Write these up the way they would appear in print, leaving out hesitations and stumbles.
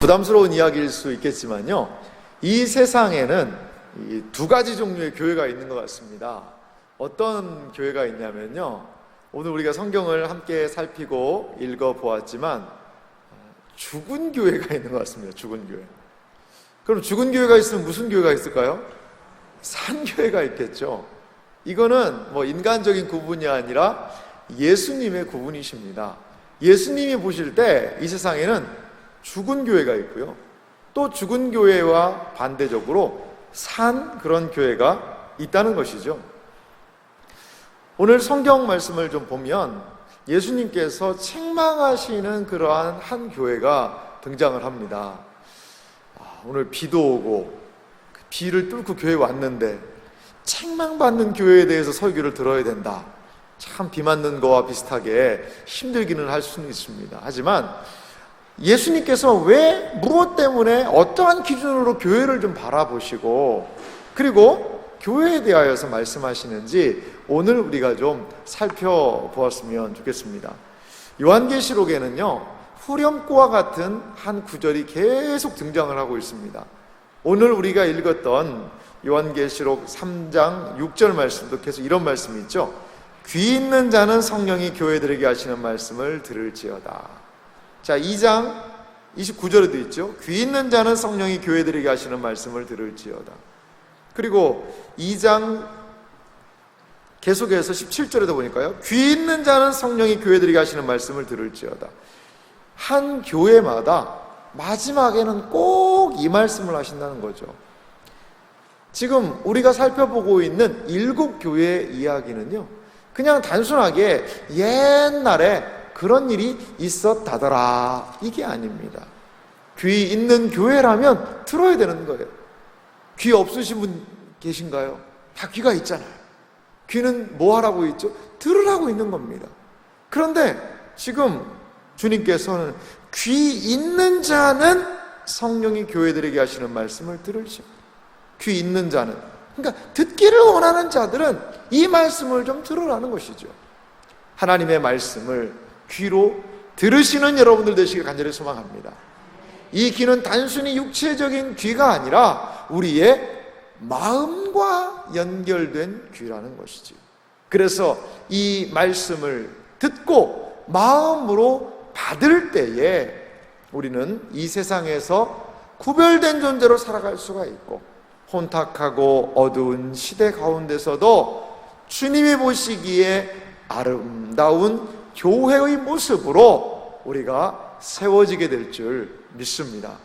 부담스러운 이야기일 수 있겠지만요, 이 세상에는 이 두 가지 종류의 교회가 있는 것 같습니다. 어떤 교회가 있냐면요, 오늘 우리가 성경을 함께 살피고 읽어보았지만 죽은 교회가 있는 것 같습니다. 죽은 교회. 그럼 죽은 교회가 있으면 무슨 교회가 있을까요? 산교회가 있겠죠. 이거는 뭐 인간적인 구분이 아니라 예수님의 구분이십니다. 예수님이 보실 때 이 세상에는 죽은 교회가 있고요, 또 죽은 교회와 반대적으로 산 그런 교회가 있다는 것이죠. 오늘 성경 말씀을 좀 보면 예수님께서 책망하시는 그러한 한 교회가 등장을 합니다. 오늘 비도 오고 비를 뚫고 교회에 왔는데 책망받는 교회에 대해서 설교를 들어야 된다. 참 비 맞는 거와 비슷하게 힘들기는 할 수는 있습니다. 하지만 예수님께서 왜, 무엇 때문에, 어떠한 기준으로 교회를 좀 바라보시고 그리고 교회에 대하여서 말씀하시는지 오늘 우리가 좀 살펴보았으면 좋겠습니다. 요한계시록에는요, 후렴구와 같은 한 구절이 계속 등장을 하고 있습니다. 오늘 우리가 읽었던 요한계시록 3장 6절 말씀도 계속 이런 말씀이 있죠. 귀 있는 자는 성령이 교회들에게 하시는 말씀을 들을지어다. 자, 2장 29절에도 있죠. 귀 있는 자는 성령이 교회들에게 하시는 말씀을 들을지어다. 그리고 2장 계속해서 17절에도 보니까요, 귀 있는 자는 성령이 교회들에게 하시는 말씀을 들을지어다. 한 교회마다 마지막에는 꼭 이 말씀을 하신다는 거죠. 지금 우리가 살펴보고 있는 7교회의 이야기는요, 그냥 단순하게 옛날에 그런 일이 있었다더라, 이게 아닙니다. 귀 있는 교회라면 들어야 되는 거예요. 귀 없으신 분 계신가요? 다 귀가 있잖아요. 귀는 뭐 하라고 있죠? 들으라고 있는 겁니다. 그런데 지금 주님께서는 귀 있는 자는 성령이 교회들에게 하시는 말씀을 들을지, 귀 있는 자는, 그러니까 듣기를 원하는 자들은 이 말씀을 좀 들으라는 것이죠. 하나님의 말씀을 귀로 들으시는 여러분들 되시길 간절히 소망합니다. 이 귀는 단순히 육체적인 귀가 아니라 우리의 마음과 연결된 귀라는 것이지. 그래서 이 말씀을 듣고 마음으로 받을 때에 우리는 이 세상에서 구별된 존재로 살아갈 수가 있고, 혼탁하고 어두운 시대 가운데서도 주님이 보시기에 아름다운 교회의 모습으로 우리가 세워지게 될 줄 믿습니다.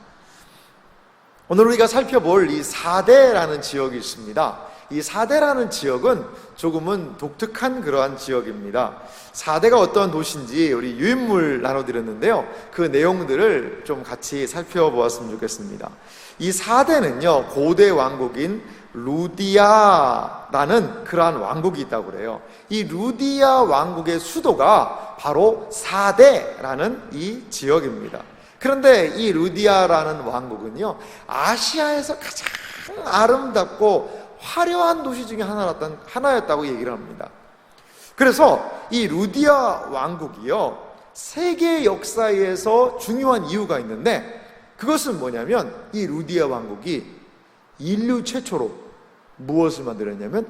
오늘 우리가 살펴볼 이 사대라는 지역이 있습니다. 이 사대라는 지역은 조금은 독특한 그러한 지역입니다. 사대가 어떤 도시인지 우리 유인물 나눠드렸는데요, 그 내용들을 좀 같이 살펴보았으면 좋겠습니다. 이 사대는요, 고대 왕국인 루디아라는 그러한 왕국이 있다고 그래요. 이 루디아 왕국의 수도가 바로 사대라는 이 지역입니다. 그런데 이 루디아라는 왕국은요, 아시아에서 가장 아름답고 화려한 도시 중에 하나였다고 얘기를 합니다. 그래서 이 루디아 왕국이요, 세계 역사에서 중요한 이유가 있는데, 그것은 뭐냐면 이 루디아 왕국이 인류 최초로 무엇을 만들었냐면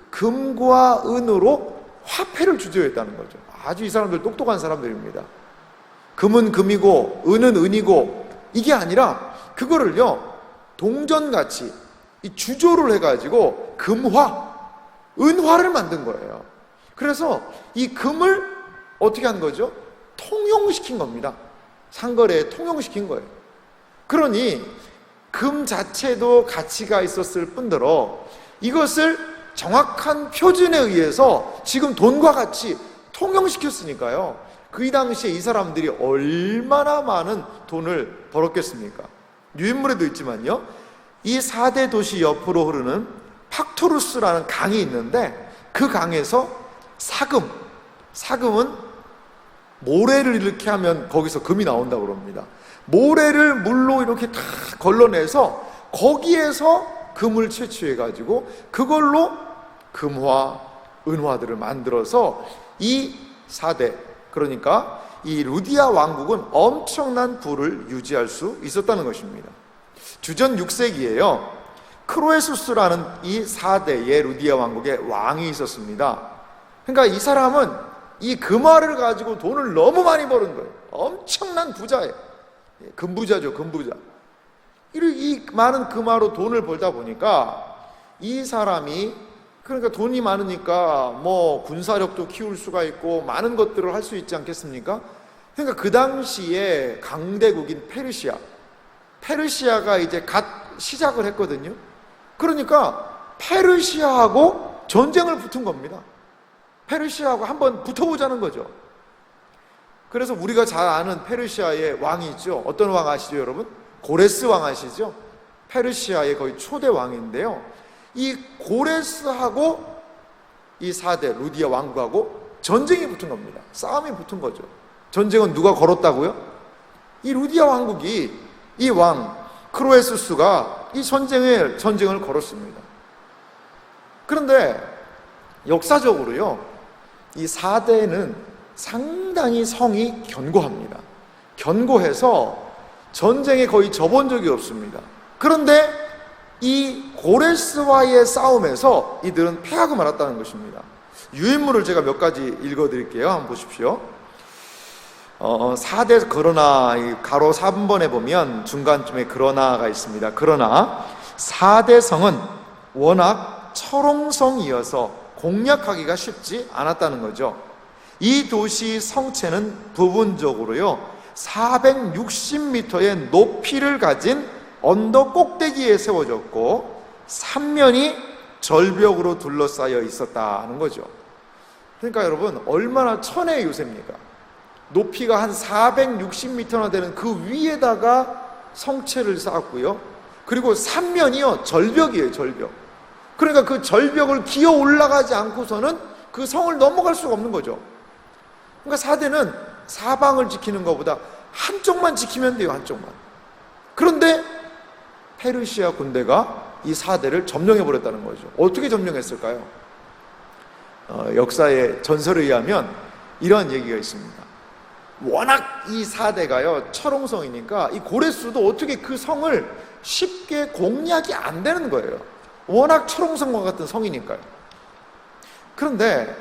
금과 은으로 화폐를 주재했다는 거죠. 아주 이 사람들 똑똑한 사람들입니다. 금은 금이고 은은 은이고, 이게 아니라 그거를요, 동전같이 이 주조를 해가지고 금화, 은화를 만든 거예요. 그래서 이 금을 어떻게 한 거죠? 통용시킨 겁니다. 상거래에 통용시킨 거예요. 그러니 금 자체도 가치가 있었을 뿐더러 이것을 정확한 표준에 의해서 지금 돈과 같이 통용시켰으니까요, 그 당시에 이 사람들이 얼마나 많은 돈을 벌었겠습니까? 유인물에도 있지만요, 이 4대 도시 옆으로 흐르는 팍토루스라는 강이 있는데, 그 강에서 사금은 모래를 이렇게 하면 거기서 금이 나온다고 그럽니다. 모래를 물로 이렇게 다 걸러내서 거기에서 금을 채취해 가지고 그걸로 금화, 은화들을 만들어서 이 4대, 그러니까 이 루디아 왕국은 엄청난 부를 유지할 수 있었다는 것입니다. 주전 6세기에요. 크로에수스라는 이 4대의 루디아 왕국의 왕이 있었습니다. 그러니까 이 사람은 이 금화를 가지고 돈을 너무 많이 버는 거예요. 엄청난 부자예요. 금부자죠, 금부자. 이 많은 금화로 돈을 벌다 보니까 이 사람이, 그러니까 돈이 많으니까 뭐 군사력도 키울 수가 있고 많은 것들을 할 수 있지 않겠습니까? 그러니까 그 당시에 강대국인 페르시아가 이제 갓 시작을 했거든요. 그러니까 페르시아하고 전쟁을 붙은 겁니다. 페르시아하고 한번 붙어보자는 거죠. 그래서 우리가 잘 아는 페르시아의 왕이 있죠. 어떤 왕 아시죠, 여러분? 고레스 왕 아시죠? 페르시아의 거의 초대 왕인데요. 이 고레스하고 이 4대 루디아 왕국하고 전쟁이 붙은 겁니다. 싸움이 붙은 거죠. 전쟁은 누가 걸었다고요? 이 루디아 왕국이, 이 왕 크로에수스가 이 전쟁을 걸었습니다. 그런데 역사적으로요, 이 4대는 상당히 성이 견고합니다. 견고해서 전쟁에 거의 져본 적이 없습니다. 그런데 이 고레스와의 싸움에서 이들은 패하고 말았다는 것입니다. 유인물을 제가 몇 가지 읽어드릴게요. 한번 보십시오. 4대 그러나, 가로 3번에 보면 중간쯤에 그러나가 있습니다. 그러나 4대 성은 워낙 철옹성이어서 공략하기가 쉽지 않았다는 거죠. 이 도시 성체는 부분적으로요 460m의 높이를 가진 언덕 꼭대기에 세워졌고 3면이 절벽으로 둘러싸여 있었다는 거죠. 그러니까 여러분, 얼마나 천혜의 요새입니까? 높이가 한 460m나 되는 그 위에다가 성체를 쌓았고요, 그리고 3면이요 절벽이에요, 절벽. 그러니까 그 절벽을 기어 올라가지 않고서는 그 성을 넘어갈 수가 없는 거죠. 그러니까 4대는 사방을 지키는 것보다 한쪽만 지키면 돼요, 한쪽만. 그런데 페르시아 군대가 이 4대를 점령해 버렸다는 거죠. 어떻게 점령했을까요? 역사의 전설에 의하면 이런 얘기가 있습니다. 워낙 이 4대가요 철옹성이니까 이 고레스도 어떻게 그 성을 쉽게 공략이 안 되는 거예요. 워낙 철옹성과 같은 성이니까요. 그런데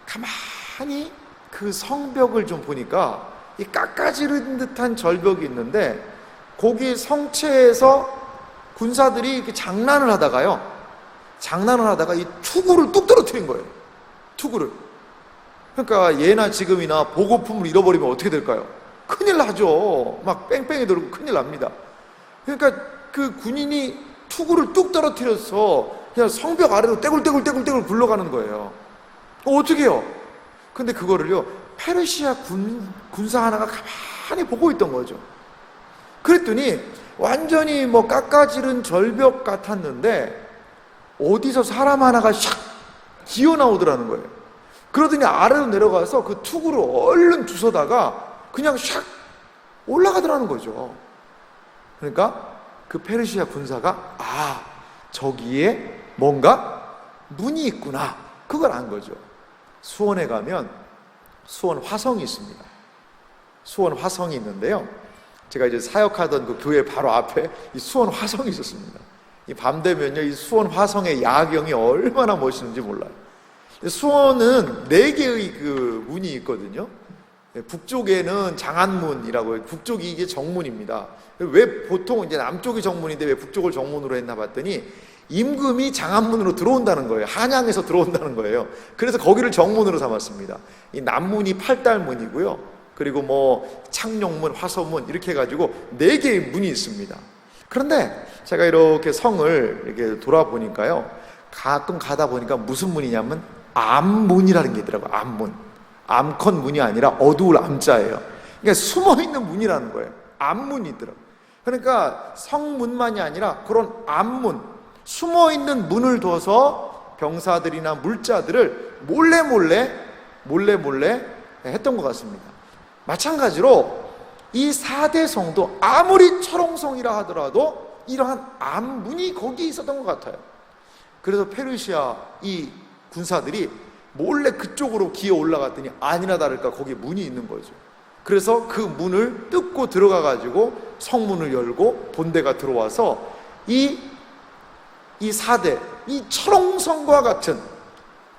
가만히 그 성벽을 좀 보니까 이 깎아지른 듯한 절벽이 있는데, 거기 성체에서 군사들이 이렇게 장난을 하다가 이 투구를 뚝 떨어뜨린 거예요. 투구를. 그러니까 예나 지금이나 보급품을 잃어버리면 어떻게 될까요? 큰일 나죠. 막 뺑뺑이 돌고 큰일 납니다. 그러니까 그 군인이 투구를 뚝 떨어뜨려서 그냥 성벽 아래로 떼굴떼굴 굴러가는 거예요. 어떻게 해요? 근데 그거를요 페르시아 군사 하나가 가만히 보고 있던 거죠. 그랬더니 완전히 뭐 깎아지른 절벽 같았는데 어디서 사람 하나가 샥 기어 나오더라는 거예요. 그러더니 아래로 내려가서 그 투구를 얼른 주워다가 그냥 샥 올라가더라는 거죠. 그러니까 그 페르시아 군사가 저기에 뭔가 문이 있구나, 그걸 안 거죠. 수원에 가면 수원 화성이 있습니다. 수원 화성이 있는데요, 제가 이제 사역하던 그 교회 바로 앞에 이 수원 화성이 있었습니다. 이 밤 되면요 이 수원 화성의 야경이 얼마나 멋있는지 몰라요. 수원은 4개의 그 문이 있거든요. 북쪽에는 장안문이라고 해요. 북쪽이 이게 정문입니다. 왜 보통 이제 남쪽이 정문인데 왜 북쪽을 정문으로 했나 봤더니 임금이 장안문으로 들어온다는 거예요. 한양에서 들어온다는 거예요. 그래서 거기를 정문으로 삼았습니다. 이 남문이 팔달문이고요, 그리고 뭐 창녕문, 화서문 이렇게 해가지고 4개의 문이 있습니다. 그런데 제가 이렇게 성을 이렇게 돌아보니까요, 가끔 가다 보니까 무슨 문이냐면 암문이라는 게 있더라고요. 암문. 암컷 문이 아니라 어두울 암자예요. 그러니까 숨어있는 문이라는 거예요. 암문이 있더라고요. 그러니까 성문만이 아니라 그런 암문, 숨어있는 문을 둬서 병사들이나 물자들을 몰래 했던 것 같습니다. 마찬가지로 이 4대 성도 아무리 철옹성이라 하더라도 이러한 암문이 거기 있었던 것 같아요. 그래서 페르시아 이 군사들이 몰래 그쪽으로 기어 올라갔더니 아니나 다를까 거기에 문이 있는 거죠. 그래서 그 문을 뜯고 들어가 가지고 성문을 열고 본대가 들어와서 이 4대, 이 철옹성과 같은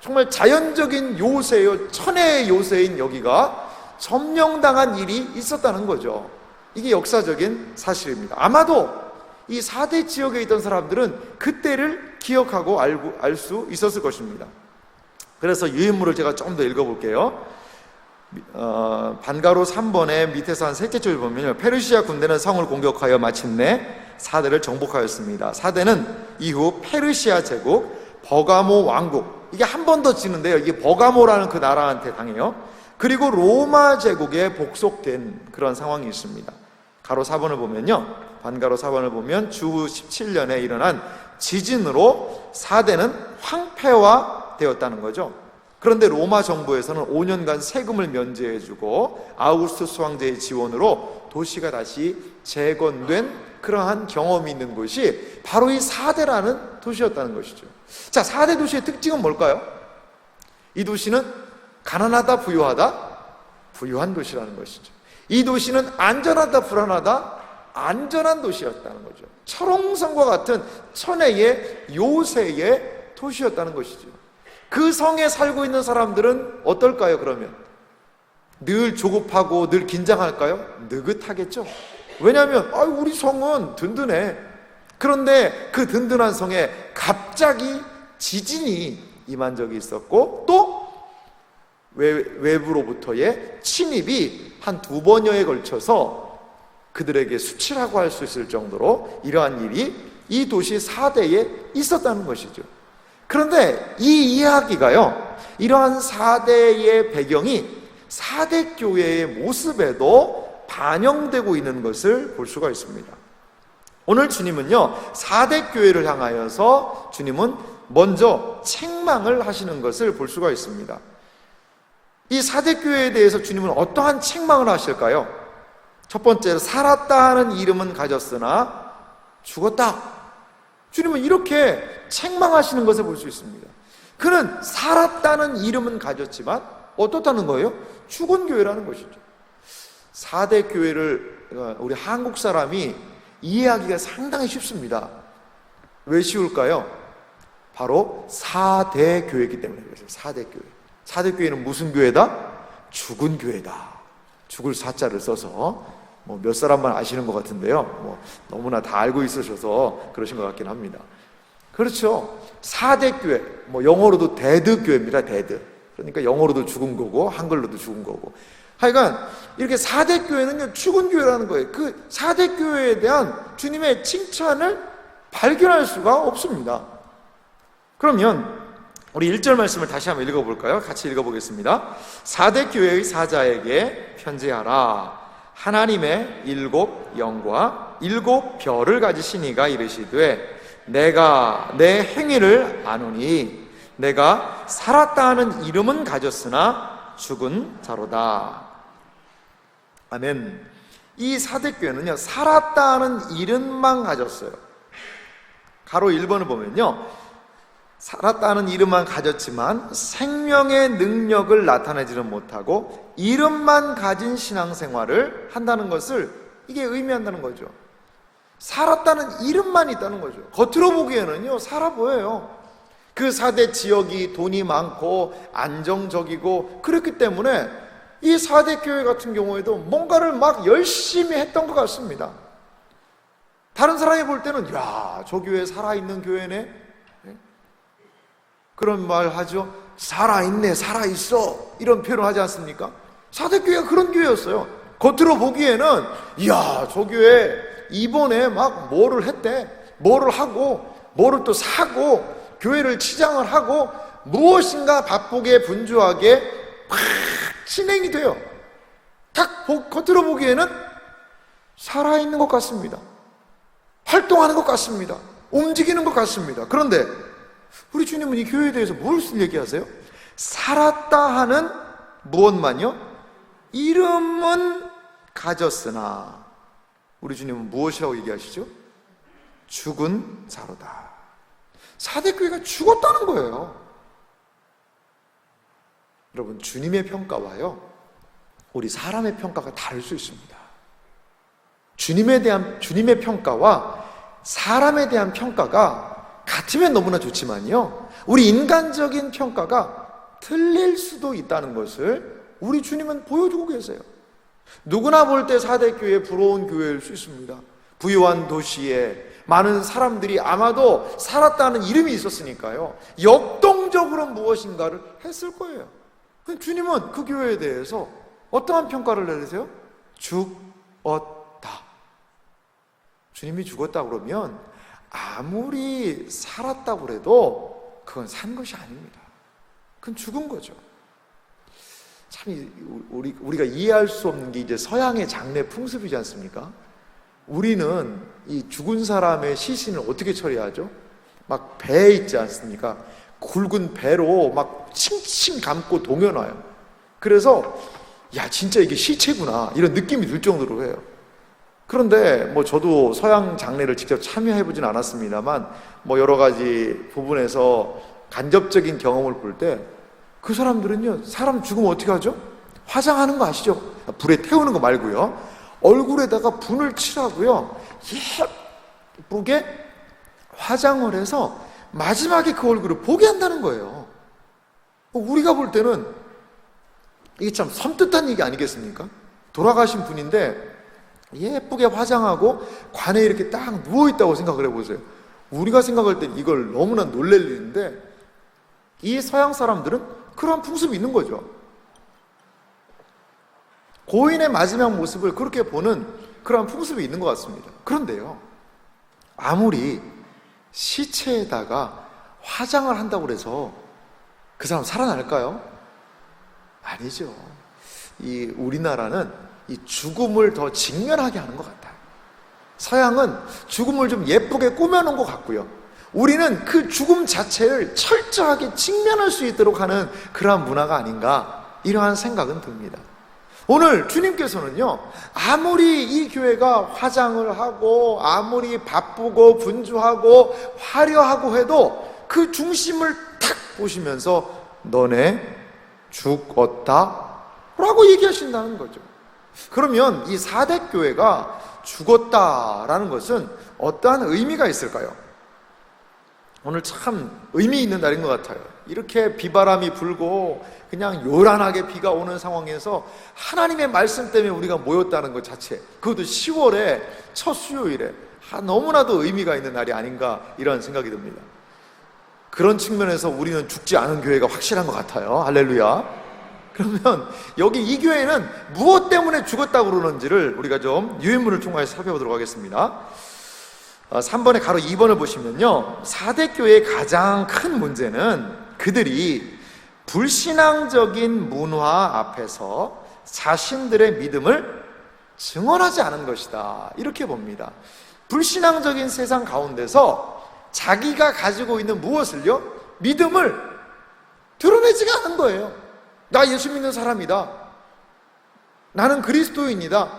정말 자연적인 요새요, 천혜의 요새인 여기가 점령당한 일이 있었다는 거죠. 이게 역사적인 사실입니다. 아마도 이 4대 지역에 있던 사람들은 그때를 기억하고 알 수 있었을 것입니다. 그래서 유인물을 제가 좀 더 읽어볼게요. 반가로 3번의 밑에서 한 셋째 줄 보면요, 페르시아 군대는 성을 공격하여 마침내 4대를 정복하였습니다. 4대는 이후 페르시아 제국, 버가모 왕국, 이게 한 번 더 지는데요, 이게 버가모라는 그 나라한테 당해요. 그리고 로마 제국에 복속된 그런 상황이 있습니다. 가로 4번을 보면요, 반가로 4번을 보면 주 17년에 일어난 지진으로 4대는 황폐화 되었다는 거죠. 그런데 로마 정부에서는 5년간 세금을 면제해주고 아우구스투스 황제의 지원으로 도시가 다시 재건된 그러한 경험이 있는 곳이 바로 이 4대라는 도시였다는 것이죠. 자, 4대 도시의 특징은 뭘까요? 이 도시는 가난하다, 부유하다? 부유한 도시라는 것이죠. 이 도시는 안전하다, 불안하다? 안전한 도시였다는 거죠. 철옹성과 같은 천혜의 요새의 도시였다는 것이죠. 그 성에 살고 있는 사람들은 어떨까요, 그러면? 늘 조급하고 늘 긴장할까요? 느긋하겠죠. 왜냐하면 우리 성은 든든해. 그런데 그 든든한 성에 갑자기 지진이 임한 적이 있었고, 또 외부로부터의 침입이 한 2번여에 걸쳐서 그들에게 수치라고 할 수 있을 정도로 이러한 일이 이 도시 4대에 있었다는 것이죠. 그런데 이 이야기가요, 이러한 4대의 배경이 4대 교회의 모습에도 반영되고 있는 것을 볼 수가 있습니다. 오늘 주님은요, 4대 교회를 향하여서 주님은 먼저 책망을 하시는 것을 볼 수가 있습니다. 이 4대 교회에 대해서 주님은 어떠한 책망을 하실까요? 첫 번째로, 살았다 하는 이름은 가졌으나 죽었다. 주님은 이렇게 책망하시는 것을 볼 수 있습니다. 그는 살았다는 이름은 가졌지만 어떻다는 거예요? 죽은 교회라는 것이죠. 4대 교회를 우리 한국 사람이 이해하기가 상당히 쉽습니다. 왜 쉬울까요? 바로 4대 교회이기 때문에 그래요. 4대 교회. 4대 교회는 무슨 교회다? 죽은 교회다. 죽을 사자를 써서 몇 사람만 아시는 것 같은데요, 너무나 다 알고 있으셔서 그러신 것 같긴 합니다. 그렇죠. 4대 교회, 영어로도 데드 교회입니다. 데드. 그러니까 영어로도 죽은 거고 한글로도 죽은 거고, 하여간 이렇게 4대 교회는요, 죽은 교회라는 거예요. 그 4대 교회에 대한 주님의 칭찬을 발견할 수가 없습니다. 그러면 우리 1절 말씀을 다시 한번 읽어볼까요? 같이 읽어보겠습니다. 4대 교회의 사자에게 편지하라. 하나님의 7 영과 7 별을 가지신 이가 이르시되, 내가 내 행위를 아노니 내가 살았다 하는 이름은 가졌으나 죽은 자로다. 아멘. 이 4대 교회는요, 살았다 하는 이름만 가졌어요. 가로 1번을 보면요, 살았다 하는 이름만 가졌지만 생명의 능력을 나타내지는 못하고 이름만 가진 신앙생활을 한다는 것을 이게 의미한다는 거죠. 살았다는 이름만 있다는 거죠. 겉으로 보기에는요, 살아 보여요. 그 4대 지역이 돈이 많고 안정적이고 그렇기 때문에 이 4대 교회 같은 경우에도 뭔가를 막 열심히 했던 것 같습니다. 다른 사람이 볼 때는 야, 저 교회 살아있는 교회네, 그런 말 하죠. 살아있네, 살아있어, 이런 표현을 하지 않습니까? 4대 교회가 그런 교회였어요. 겉으로 보기에는 이야, 저 교회 이번에 막 뭐를 했대, 뭐를 하고 뭐를 또 사고 교회를 치장을 하고 무엇인가 바쁘게 분주하게 막 진행이 돼요. 딱 겉으로 보기에는 살아있는 것 같습니다. 활동하는 것 같습니다. 움직이는 것 같습니다. 그런데 우리 주님은 이 교회에 대해서 무엇을 얘기하세요? 살았다 하는 무엇만요? 이름은 가졌으나, 우리 주님은 무엇이라고 얘기하시죠? 죽은 자로다. 4대 교회가 죽었다는 거예요. 여러분, 주님의 평가와요, 우리 사람의 평가가 다를 수 있습니다. 주님의 평가와 사람에 대한 평가가 같으면 너무나 좋지만요, 우리 인간적인 평가가 틀릴 수도 있다는 것을 우리 주님은 보여주고 계세요. 누구나 볼 때 사대교회 부러운 교회일 수 있습니다. 부유한 도시에 많은 사람들이 아마도 살았다는 이름이 있었으니까요, 역동적으로 무엇인가를 했을 거예요. 주님은 그 교회에 대해서 어떠한 평가를 내리세요? 죽었다. 주님이 죽었다 그러면 아무리 살았다고 해도 그건 산 것이 아닙니다. 그건 죽은 거죠. 참, 우리가 이해할 수 없는 게 이제 서양의 장례 풍습이지 않습니까? 우리는 이 죽은 사람의 시신을 어떻게 처리하죠? 막 배 있지 않습니까? 굵은 배로 막 칭칭 감고 동여놔요. 그래서 야, 진짜 이게 시체구나, 이런 느낌이 들 정도로 해요. 그런데 뭐 저도 서양 장례를 직접 참여해보진 않았습니다만, 뭐 여러 가지 부분에서 간접적인 경험을 볼 때 그 사람들은요, 사람 죽으면 어떻게 하죠? 화장하는 거 아시죠? 불에 태우는 거 말고요, 얼굴에다가 분을 칠하고요, 예쁘게 화장을 해서 마지막에 그 얼굴을 보게 한다는 거예요. 우리가 볼 때는 이게 참 섬뜩한 얘기 아니겠습니까? 돌아가신 분인데 예쁘게 화장하고 관에 이렇게 딱 누워있다고 생각을 해보세요. 우리가 생각할 땐 이걸 너무나 놀랄 일인데, 이 서양 사람들은 그런 풍습이 있는 거죠. 고인의 마지막 모습을 그렇게 보는 그런 풍습이 있는 것 같습니다. 그런데요, 아무리 시체에다가 화장을 한다고 해서 그 사람 살아날까요? 아니죠. 이 우리나라는 이 죽음을 더 직면하게 하는 것 같아요. 서양은 죽음을 좀 예쁘게 꾸며놓은 것 같고요, 우리는 그 죽음 자체를 철저하게 직면할 수 있도록 하는 그러한 문화가 아닌가, 이러한 생각은 듭니다. 오늘 주님께서는요, 아무리 이 교회가 화장을 하고 아무리 바쁘고 분주하고 화려하고 해도 그 중심을 탁 보시면서 너네 죽었다 라고 얘기하신다는 거죠. 그러면 이 사대교회가 죽었다라는 것은 어떠한 의미가 있을까요? 오늘 참 의미 있는 날인 것 같아요. 이렇게 비바람이 불고 그냥 요란하게 비가 오는 상황에서 하나님의 말씀 때문에 우리가 모였다는 것 자체, 그것도 10월의 첫 수요일에 너무나도 의미가 있는 날이 아닌가, 이런 생각이 듭니다. 그런 측면에서 우리는 죽지 않은 교회가 확실한 것 같아요. 할렐루야. 그러면 여기 이 교회는 무엇 때문에 죽었다고 그러는지를 우리가 좀 유인물을 통해서 살펴보도록 하겠습니다. 3번에 가로 2번을 보시면요, 사대교회의 가장 큰 문제는 그들이 불신앙적인 문화 앞에서 자신들의 믿음을 증언하지 않은 것이다, 이렇게 봅니다. 불신앙적인 세상 가운데서 자기가 가지고 있는 무엇을요? 믿음을 드러내지가 않은 거예요. 나 예수 믿는 사람이다, 나는 그리스도인이다,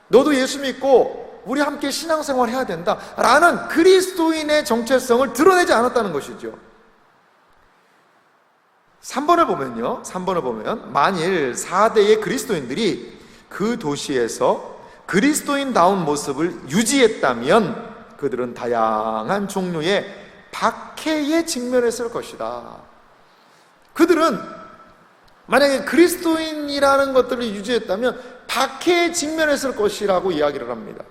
너도 예수 믿고 우리 함께 신앙생활 해야 된다 라는 그리스도인의 정체성을 드러내지 않았다는 것이죠. 3번을 보면 만일 4대의 그리스도인들이 그 도시에서 그리스도인다운 모습을 유지했다면 그들은 다양한 종류의 박해에 직면했을 것이다. 그들은 만약에 그리스도인이라는 것들을 유지했다면 박해에 직면했을 것이라고 이야기를 합니다.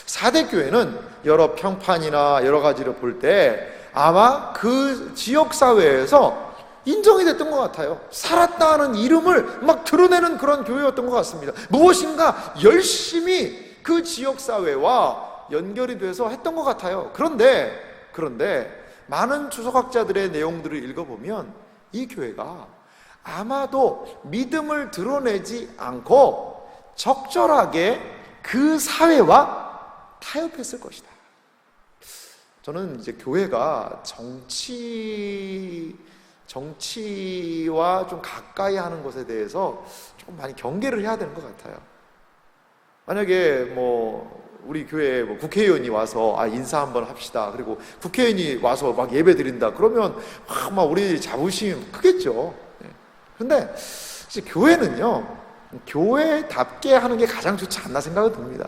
4대 교회는 여러 평판이나 여러 가지를 볼 때 아마 그 지역사회에서 인정이 됐던 것 같아요. 살았다는 이름을 막 드러내는 그런 교회였던 것 같습니다. 무엇인가 열심히 그 지역사회와 연결이 돼서 했던 것 같아요. 그런데 많은 주석학자들의 내용들을 읽어보면 이 교회가 아마도 믿음을 드러내지 않고 적절하게 그 사회와 타협했을 것이다. 저는 이제 교회가 정치와 좀 가까이 하는 것에 대해서 조금 많이 경계를 해야 되는 것 같아요. 만약에 우리 교회에 국회의원이 와서 인사 한번 합시다, 그리고 국회의원이 와서 막 예배 드린다, 그러면 막 우리 자부심이 크겠죠. 그런데 사실 교회는요, 교회답게 하는 게 가장 좋지 않나 생각이 듭니다.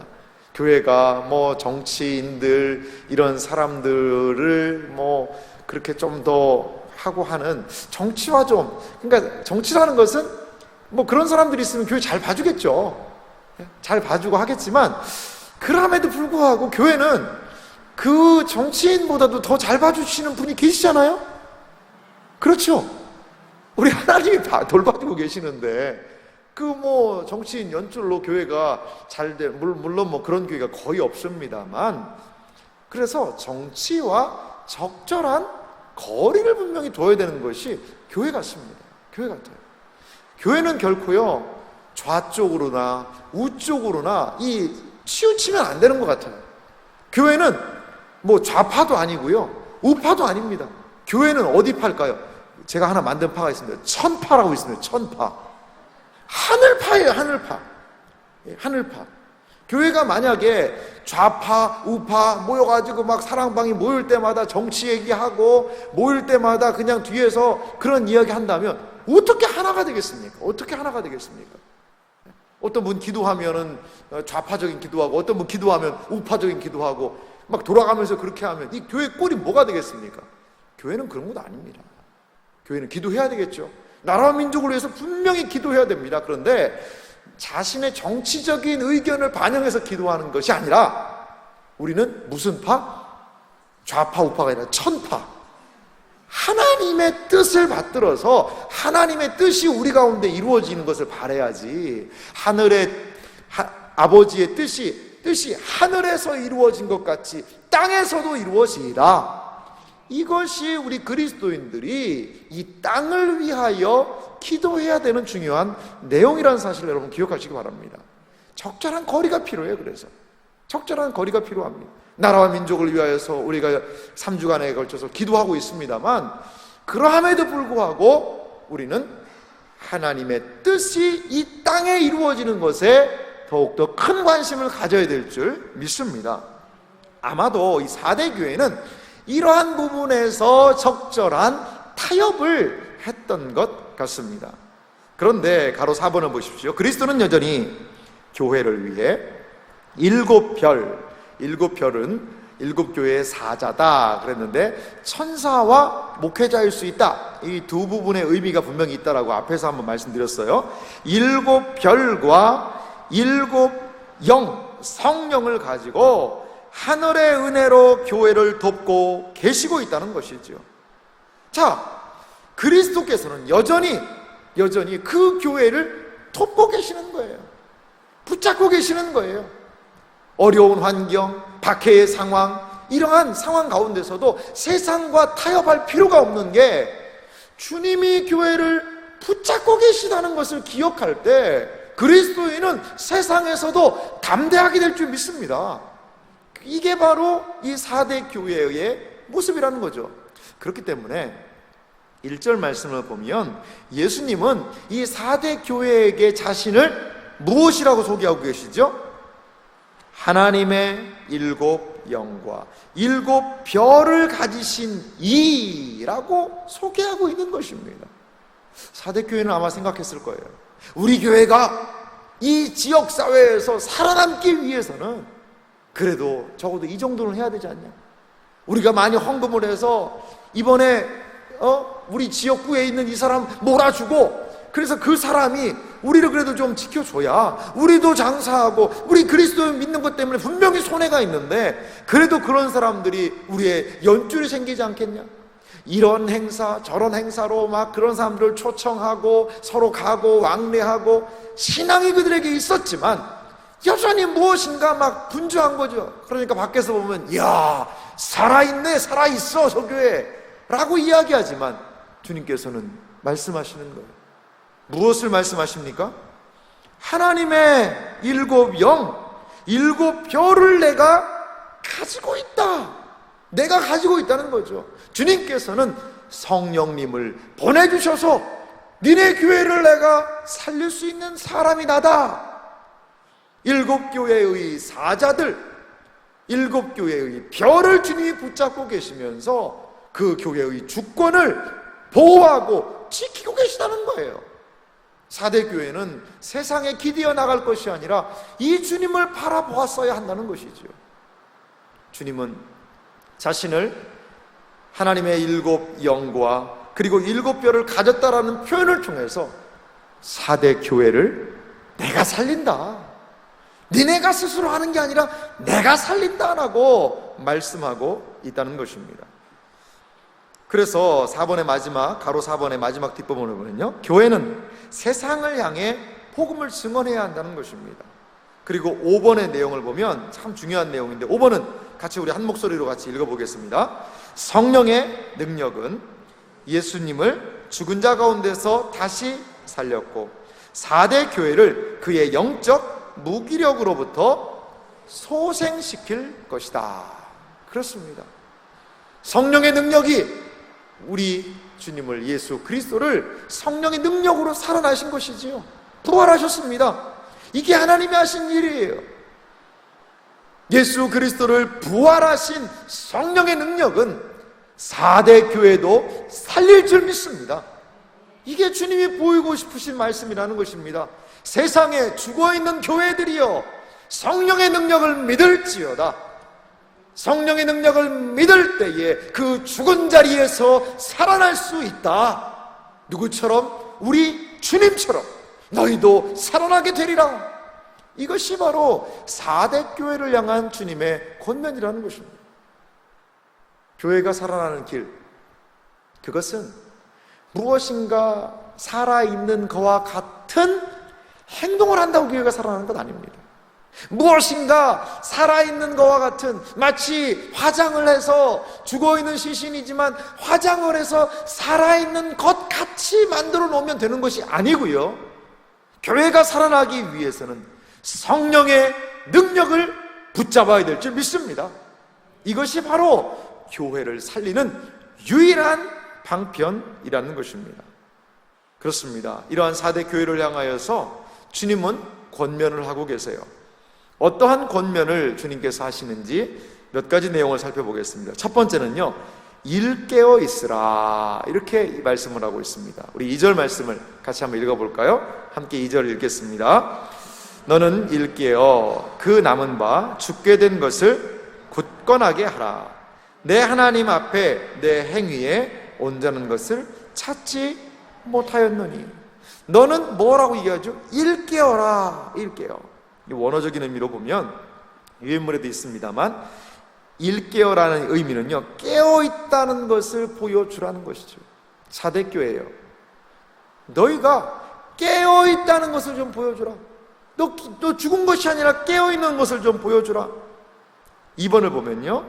교회가 뭐 정치인들 이런 사람들을 뭐 그렇게 좀 더 하고 하는 정치와 좀, 그러니까 정치라는 것은 뭐 그런 사람들이 있으면 교회 잘 봐주겠죠. 잘 봐주고 하겠지만, 그럼에도 불구하고 교회는 그 정치인보다도 더 잘 봐주시는 분이 계시잖아요. 그렇죠? 우리 하나님이 돌봐주고 계시는데, 그 뭐 정치인 연줄로 교회가 잘 돼, 물론 뭐 그런 교회가 거의 없습니다만, 그래서 정치와 적절한 거리를 분명히 둬야 되는 것이 교회 같습니다. 교회 같아요. 교회는 결코요, 좌쪽으로나 우쪽으로나 치우치면 안 되는 것 같아요. 교회는 뭐 좌파도 아니고요, 우파도 아닙니다. 교회는 어디 파일까요? 제가 하나 만든 파가 있습니다. 천파라고 있습니다. 천파. 하늘파예요. 하늘파. 하늘파. 교회가 만약에 좌파, 우파 모여가지고 막 사랑방이 모일 때마다 정치 얘기하고 모일 때마다 그냥 뒤에서 그런 이야기 한다면 어떻게 하나가 되겠습니까? 어떻게 하나가 되겠습니까? 어떤 분 기도하면은 좌파적인 기도하고, 어떤 분 기도하면 우파적인 기도하고, 막 돌아가면서 그렇게 하면 이 교회 꼴이 뭐가 되겠습니까? 교회는 그런 것 아닙니다. 교회는 기도해야 되겠죠. 나라와 민족을 위해서 분명히 기도해야 됩니다. 그런데 자신의 정치적인 의견을 반영해서 기도하는 것이 아니라, 우리는 무슨 파? 좌파, 우파가 아니라 천파. 하나님의 뜻을 받들어서 하나님의 뜻이 우리 가운데 이루어지는 것을 바라야지, 하늘의 아버지의 뜻이 하늘에서 이루어진 것 같이 땅에서도 이루어지리라. 이것이 우리 그리스도인들이 이 땅을 위하여 기도해야 되는 중요한 내용이라는 사실을 여러분 기억하시기 바랍니다. 적절한 거리가 필요해요. 그래서 적절한 거리가 필요합니다. 나라와 민족을 위하여서 우리가 3주간에 걸쳐서 기도하고 있습니다만, 그러함에도 불구하고 우리는 하나님의 뜻이 이 땅에 이루어지는 것에 더욱더 큰 관심을 가져야 될 줄 믿습니다. 아마도 이 4대 교회는 이러한 부분에서 적절한 타협을 했던 것 같습니다. 그런데 가로 4번을 보십시오. 그리스도는 여전히 교회를 위해 7별은 7교회의 사자다 그랬는데, 천사와 목회자일 수 있다, 이 두 부분의 의미가 분명히 있다라고 앞에서 한번 말씀드렸어요. 7별과 7영, 성령을 가지고 하늘의 은혜로 교회를 돕고 계시고 있다는 것이죠. 자, 그리스도께서는 여전히 그 교회를 돕고 계시는 거예요. 붙잡고 계시는 거예요. 어려운 환경, 박해의 상황, 이러한 상황 가운데서도 세상과 타협할 필요가 없는 게, 주님이 교회를 붙잡고 계시다는 것을 기억할 때 그리스도인은 세상에서도 담대하게 될 줄 믿습니다. 이게 바로 이 4대 교회의 모습이라는 거죠. 그렇기 때문에 1절 말씀을 보면 예수님은 이 4대 교회에게 자신을 무엇이라고 소개하고 계시죠? 하나님의 7영과 7별을 가지신 이라고 소개하고 있는 것입니다. 4대 교회는 아마 생각했을 거예요. 우리 교회가 이 지역사회에서 살아남기 위해서는 그래도 적어도 이 정도는 해야 되지 않냐? 우리가 많이 헌금을 해서 이번에 우리 지역구에 있는 이 사람 몰아주고, 그래서 그 사람이 우리를 그래도 좀 지켜줘야 우리도 장사하고, 우리 그리스도 믿는 것 때문에 분명히 손해가 있는데 그래도 그런 사람들이 우리의 연줄이 생기지 않겠냐? 이런 행사 저런 행사로 막 그런 사람들을 초청하고 서로 가고 왕래하고, 신앙이 그들에게 있었지만 여전히 무엇인가 막 분주한 거죠. 그러니까 밖에서 보면 이야, 살아있네, 살아있어 저 교회 라고 이야기하지만, 주님께서는 말씀하시는 거예요. 무엇을 말씀하십니까? 하나님의 7영, 7별을 내가 가지고 있다. 내가 가지고 있다는 거죠. 주님께서는 성령님을 보내주셔서 니네 교회를 내가 살릴 수 있는 사람이 나다. 7교회의 사자들, 7교회의 별을 주님이 붙잡고 계시면서 그 교회의 주권을 보호하고 지키고 계시다는 거예요. 4대 교회는 세상에 기대어 나갈 것이 아니라 이 주님을 바라보았어야 한다는 것이죠. 주님은 자신을 하나님의 7 영과 그리고 7 뼈를 가졌다라는 표현을 통해서 4대 교회를 내가 살린다, 니네가 스스로 하는 게 아니라 내가 살린다라고 말씀하고 있다는 것입니다. 그래서 4번의 마지막, 가로 4번의 마지막 뒷부분을 보면요, 교회는 세상을 향해 복음을 증언해야 한다는 것입니다. 그리고 5번의 내용을 보면 참 중요한 내용인데, 5번은 같이 우리 한 목소리로 같이 읽어보겠습니다. 성령의 능력은 예수님을 죽은 자 가운데서 다시 살렸고 4대 교회를 그의 영적 무기력으로부터 소생시킬 것이다. 그렇습니다. 성령의 능력이 우리 주님을, 예수 그리스도를 성령의 능력으로 살아나신 것이지요. 부활하셨습니다. 이게 하나님이 하신 일이에요. 예수 그리스도를 부활하신 성령의 능력은 4대 교회도 살릴 줄 믿습니다. 이게 주님이 보이고 싶으신 말씀이라는 것입니다. 세상에 죽어있는 교회들이여, 성령의 능력을 믿을지어다. 성령의 능력을 믿을 때에 그 죽은 자리에서 살아날 수 있다. 누구처럼? 우리 주님처럼 너희도 살아나게 되리라. 이것이 바로 4대 교회를 향한 주님의 권면이라는 것입니다. 교회가 살아나는 길, 그것은 무엇인가 살아있는 것과 같은 행동을 한다고 교회가 살아나는 것 아닙니다. 무엇인가 살아있는 것과 같은, 마치 화장을 해서 죽어있는 시신이지만 화장을 해서 살아있는 것 같이 만들어 놓으면 되는 것이 아니고요, 교회가 살아나기 위해서는 성령의 능력을 붙잡아야 될 줄 믿습니다. 이것이 바로 교회를 살리는 유일한 방편이라는 것입니다. 그렇습니다. 이러한 4대 교회를 향하여서 주님은 권면을 하고 계세요. 어떠한 권면을 주님께서 하시는지 몇 가지 내용을 살펴보겠습니다. 첫 번째는요, 일깨어 있으라, 이렇게 말씀을 하고 있습니다. 우리 2절 말씀을 같이 한번 읽어볼까요? 함께 2절 읽겠습니다. 너는 일깨어 그 남은 바 죽게 된 것을 굳건하게 하라. 내 하나님 앞에 내 행위에 온전한 것을 찾지 못하였느니. 너는 뭐라고 얘기하죠? 일깨어라, 일깨어. 원어적인 의미로 보면 유인물에도 있습니다만, 일깨어라는 의미는요, 깨어있다는 것을 보여주라는 것이죠. 4대 교회예요. 너희가 깨어있다는 것을 좀 보여주라. 너 죽은 것이 아니라 깨어있는 것을 좀 보여주라. 2번을 보면요,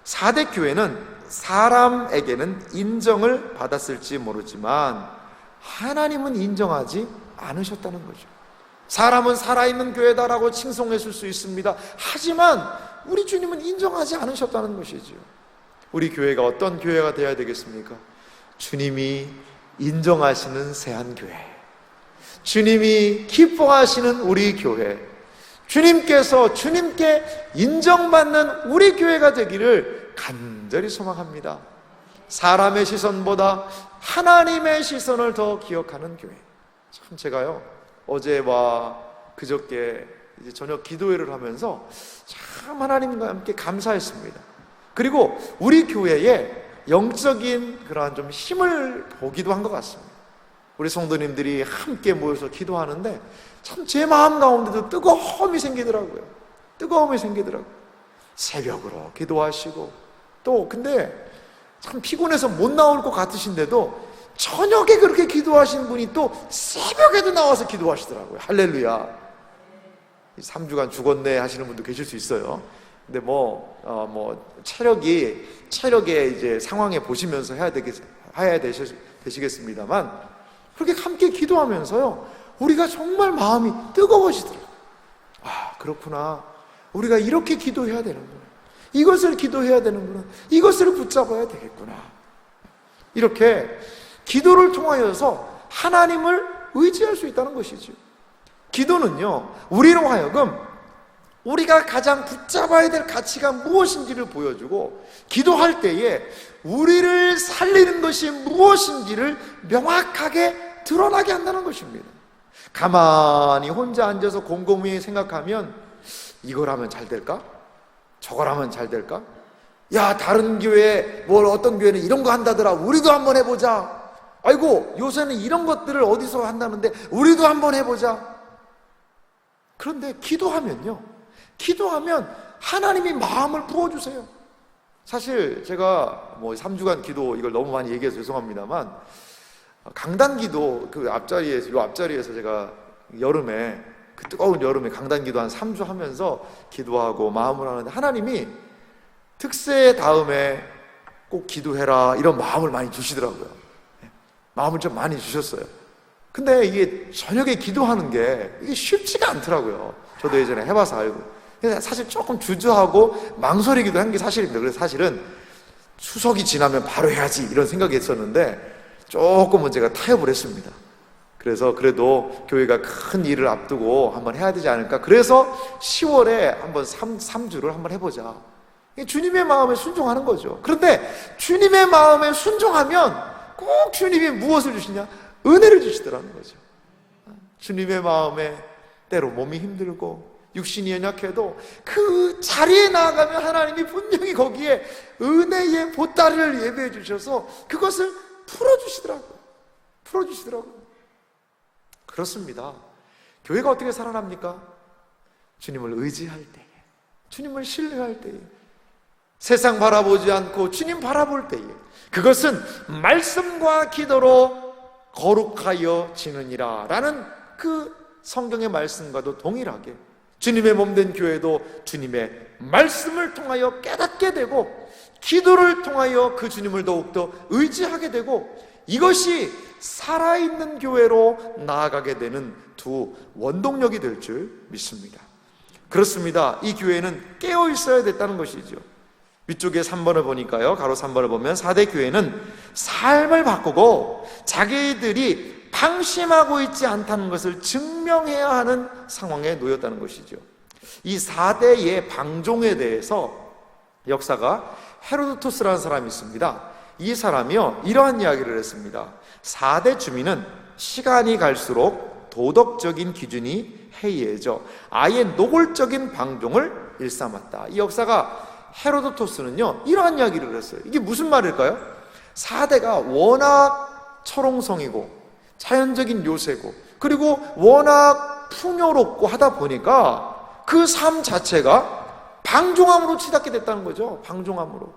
4대 교회는 사람에게는 인정을 받았을지 모르지만 하나님은 인정하지 않으셨다는 거죠. 사람은 살아있는 교회다라고 칭송했을 수 있습니다. 하지만 우리 주님은 인정하지 않으셨다는 것이죠. 우리 교회가 어떤 교회가 되어야 되겠습니까? 주님이 인정하시는 새한교회, 주님이 기뻐하시는 우리 교회, 주님께 인정받는 우리 교회가 되기를 간절히 소망합니다. 사람의 시선보다 하나님의 시선을 더 기억하는 교회. 참, 제가요, 어제와 그저께 이제 저녁 기도회를 하면서 참 하나님과 함께 감사했습니다. 그리고 우리 교회에 영적인 그러한 좀 힘을 보기도 한 것 같습니다. 우리 성도님들이 함께 모여서 기도하는데 참 제 마음 가운데도 뜨거움이 생기더라고요. 뜨거움이 생기더라고요. 새벽으로 기도하시고, 또 근데 참 피곤해서 못 나올 것 같으신데도 저녁에 그렇게 기도하신 분이 또 새벽에도 나와서 기도하시더라고요. 할렐루야. 3주간 죽었네 하시는 분도 계실 수 있어요. 근데 체력에 이제 상황에 보시면서 해야 되시겠습니다만, 그렇게 함께 기도하면서요, 우리가 정말 마음이 뜨거워지더라고요. 아, 그렇구나. 우리가 이렇게 기도해야 되는구나. 이것을 기도해야 되는구나. 이것을 붙잡아야 되겠구나. 이렇게 기도를 통하여서 하나님을 의지할 수 있다는 것이죠. 기도는요, 우리로 하여금 우리가 가장 붙잡아야 될 가치가 무엇인지를 보여주고, 기도할 때에 우리를 살리는 것이 무엇인지를 명확하게 드러나게 한다는 것입니다. 가만히 혼자 앉아서 곰곰이 생각하면 이걸 하면 잘 될까? 저걸 하면 잘 될까? 야, 다른 교회, 어떤 교회는 이런 거 한다더라. 우리도 한번 해보자. 아이고, 요새는 이런 것들을 어디서 한다는데 우리도 한번 해보자. 그런데 기도하면요, 기도하면 하나님이 마음을 부어주세요. 사실 제가 3주간 기도, 이걸 너무 많이 얘기해서 죄송합니다만, 강단 기도, 요 앞자리에서 제가 여름에, 그 뜨거운 여름에 강단 기도 한 3주 하면서 기도하고 마음을 하는데, 하나님이 특세 다음에 꼭 기도해라, 이런 마음을 많이 주시더라고요. 마음을 좀 많이 주셨어요. 근데 이게 저녁에 기도하는 게 이게 쉽지가 않더라고요. 저도 예전에 해봐서 알고. 사실 조금 주저하고 망설이기도 한 게 사실입니다. 그래서 사실은 추석이 지나면 바로 해야지, 이런 생각이 있었는데 조금은 제가 타협을 했습니다. 그래서 그래도 교회가 큰 일을 앞두고 한번 해야 되지 않을까. 그래서 10월에 한번 3주를 한번 해보자. 주님의 마음에 순종하는 거죠. 그런데 주님의 마음에 순종하면 꼭 주님이 무엇을 주시냐? 은혜를 주시더라는 거죠. 주님의 마음에 때로 몸이 힘들고 육신이 연약해도 그 자리에 나아가면 하나님이 분명히 거기에 은혜의 보따리를 예배해 주셔서 그것을 풀어주시더라고요. 그렇습니다. 교회가 어떻게 살아납니까? 주님을 의지할 때에, 주님을 신뢰할 때에, 세상 바라보지 않고 주님 바라볼 때에, 그것은 말씀과 기도로 거룩하여 지느니라 라는 그 성경의 말씀과도 동일하게 주님의 몸된 교회도 주님의 말씀을 통하여 깨닫게 되고 기도를 통하여 그 주님을 더욱더 의지하게 되고, 이것이 살아있는 교회로 나아가게 되는 두 원동력이 될 줄 믿습니다. 그렇습니다. 이 교회는 깨어 있어야 됐다는 것이죠. 위쪽에 3번을 보니까요, 가로 3번을 보면 4대 교회는 삶을 바꾸고 자기들이 방심하고 있지 않다는 것을 증명해야 하는 상황에 놓였다는 것이죠. 이 4대의 방종에 대해서 역사가 헤로도토스라는 사람이 있습니다. 이 사람이요, 이러한 이야기를 했습니다. 4대 주민은 시간이 갈수록 도덕적인 기준이 해이해져 아예 노골적인 방종을 일삼았다. 이 역사가 헤로도토스는요, 이러한 이야기를 했어요. 이게 무슨 말일까요? 4대가 워낙 철옹성이고 자연적인 요새고 그리고 워낙 풍요롭고 하다 보니까 그 삶 자체가 방종함으로 치닫게 됐다는 거죠. 방종함으로.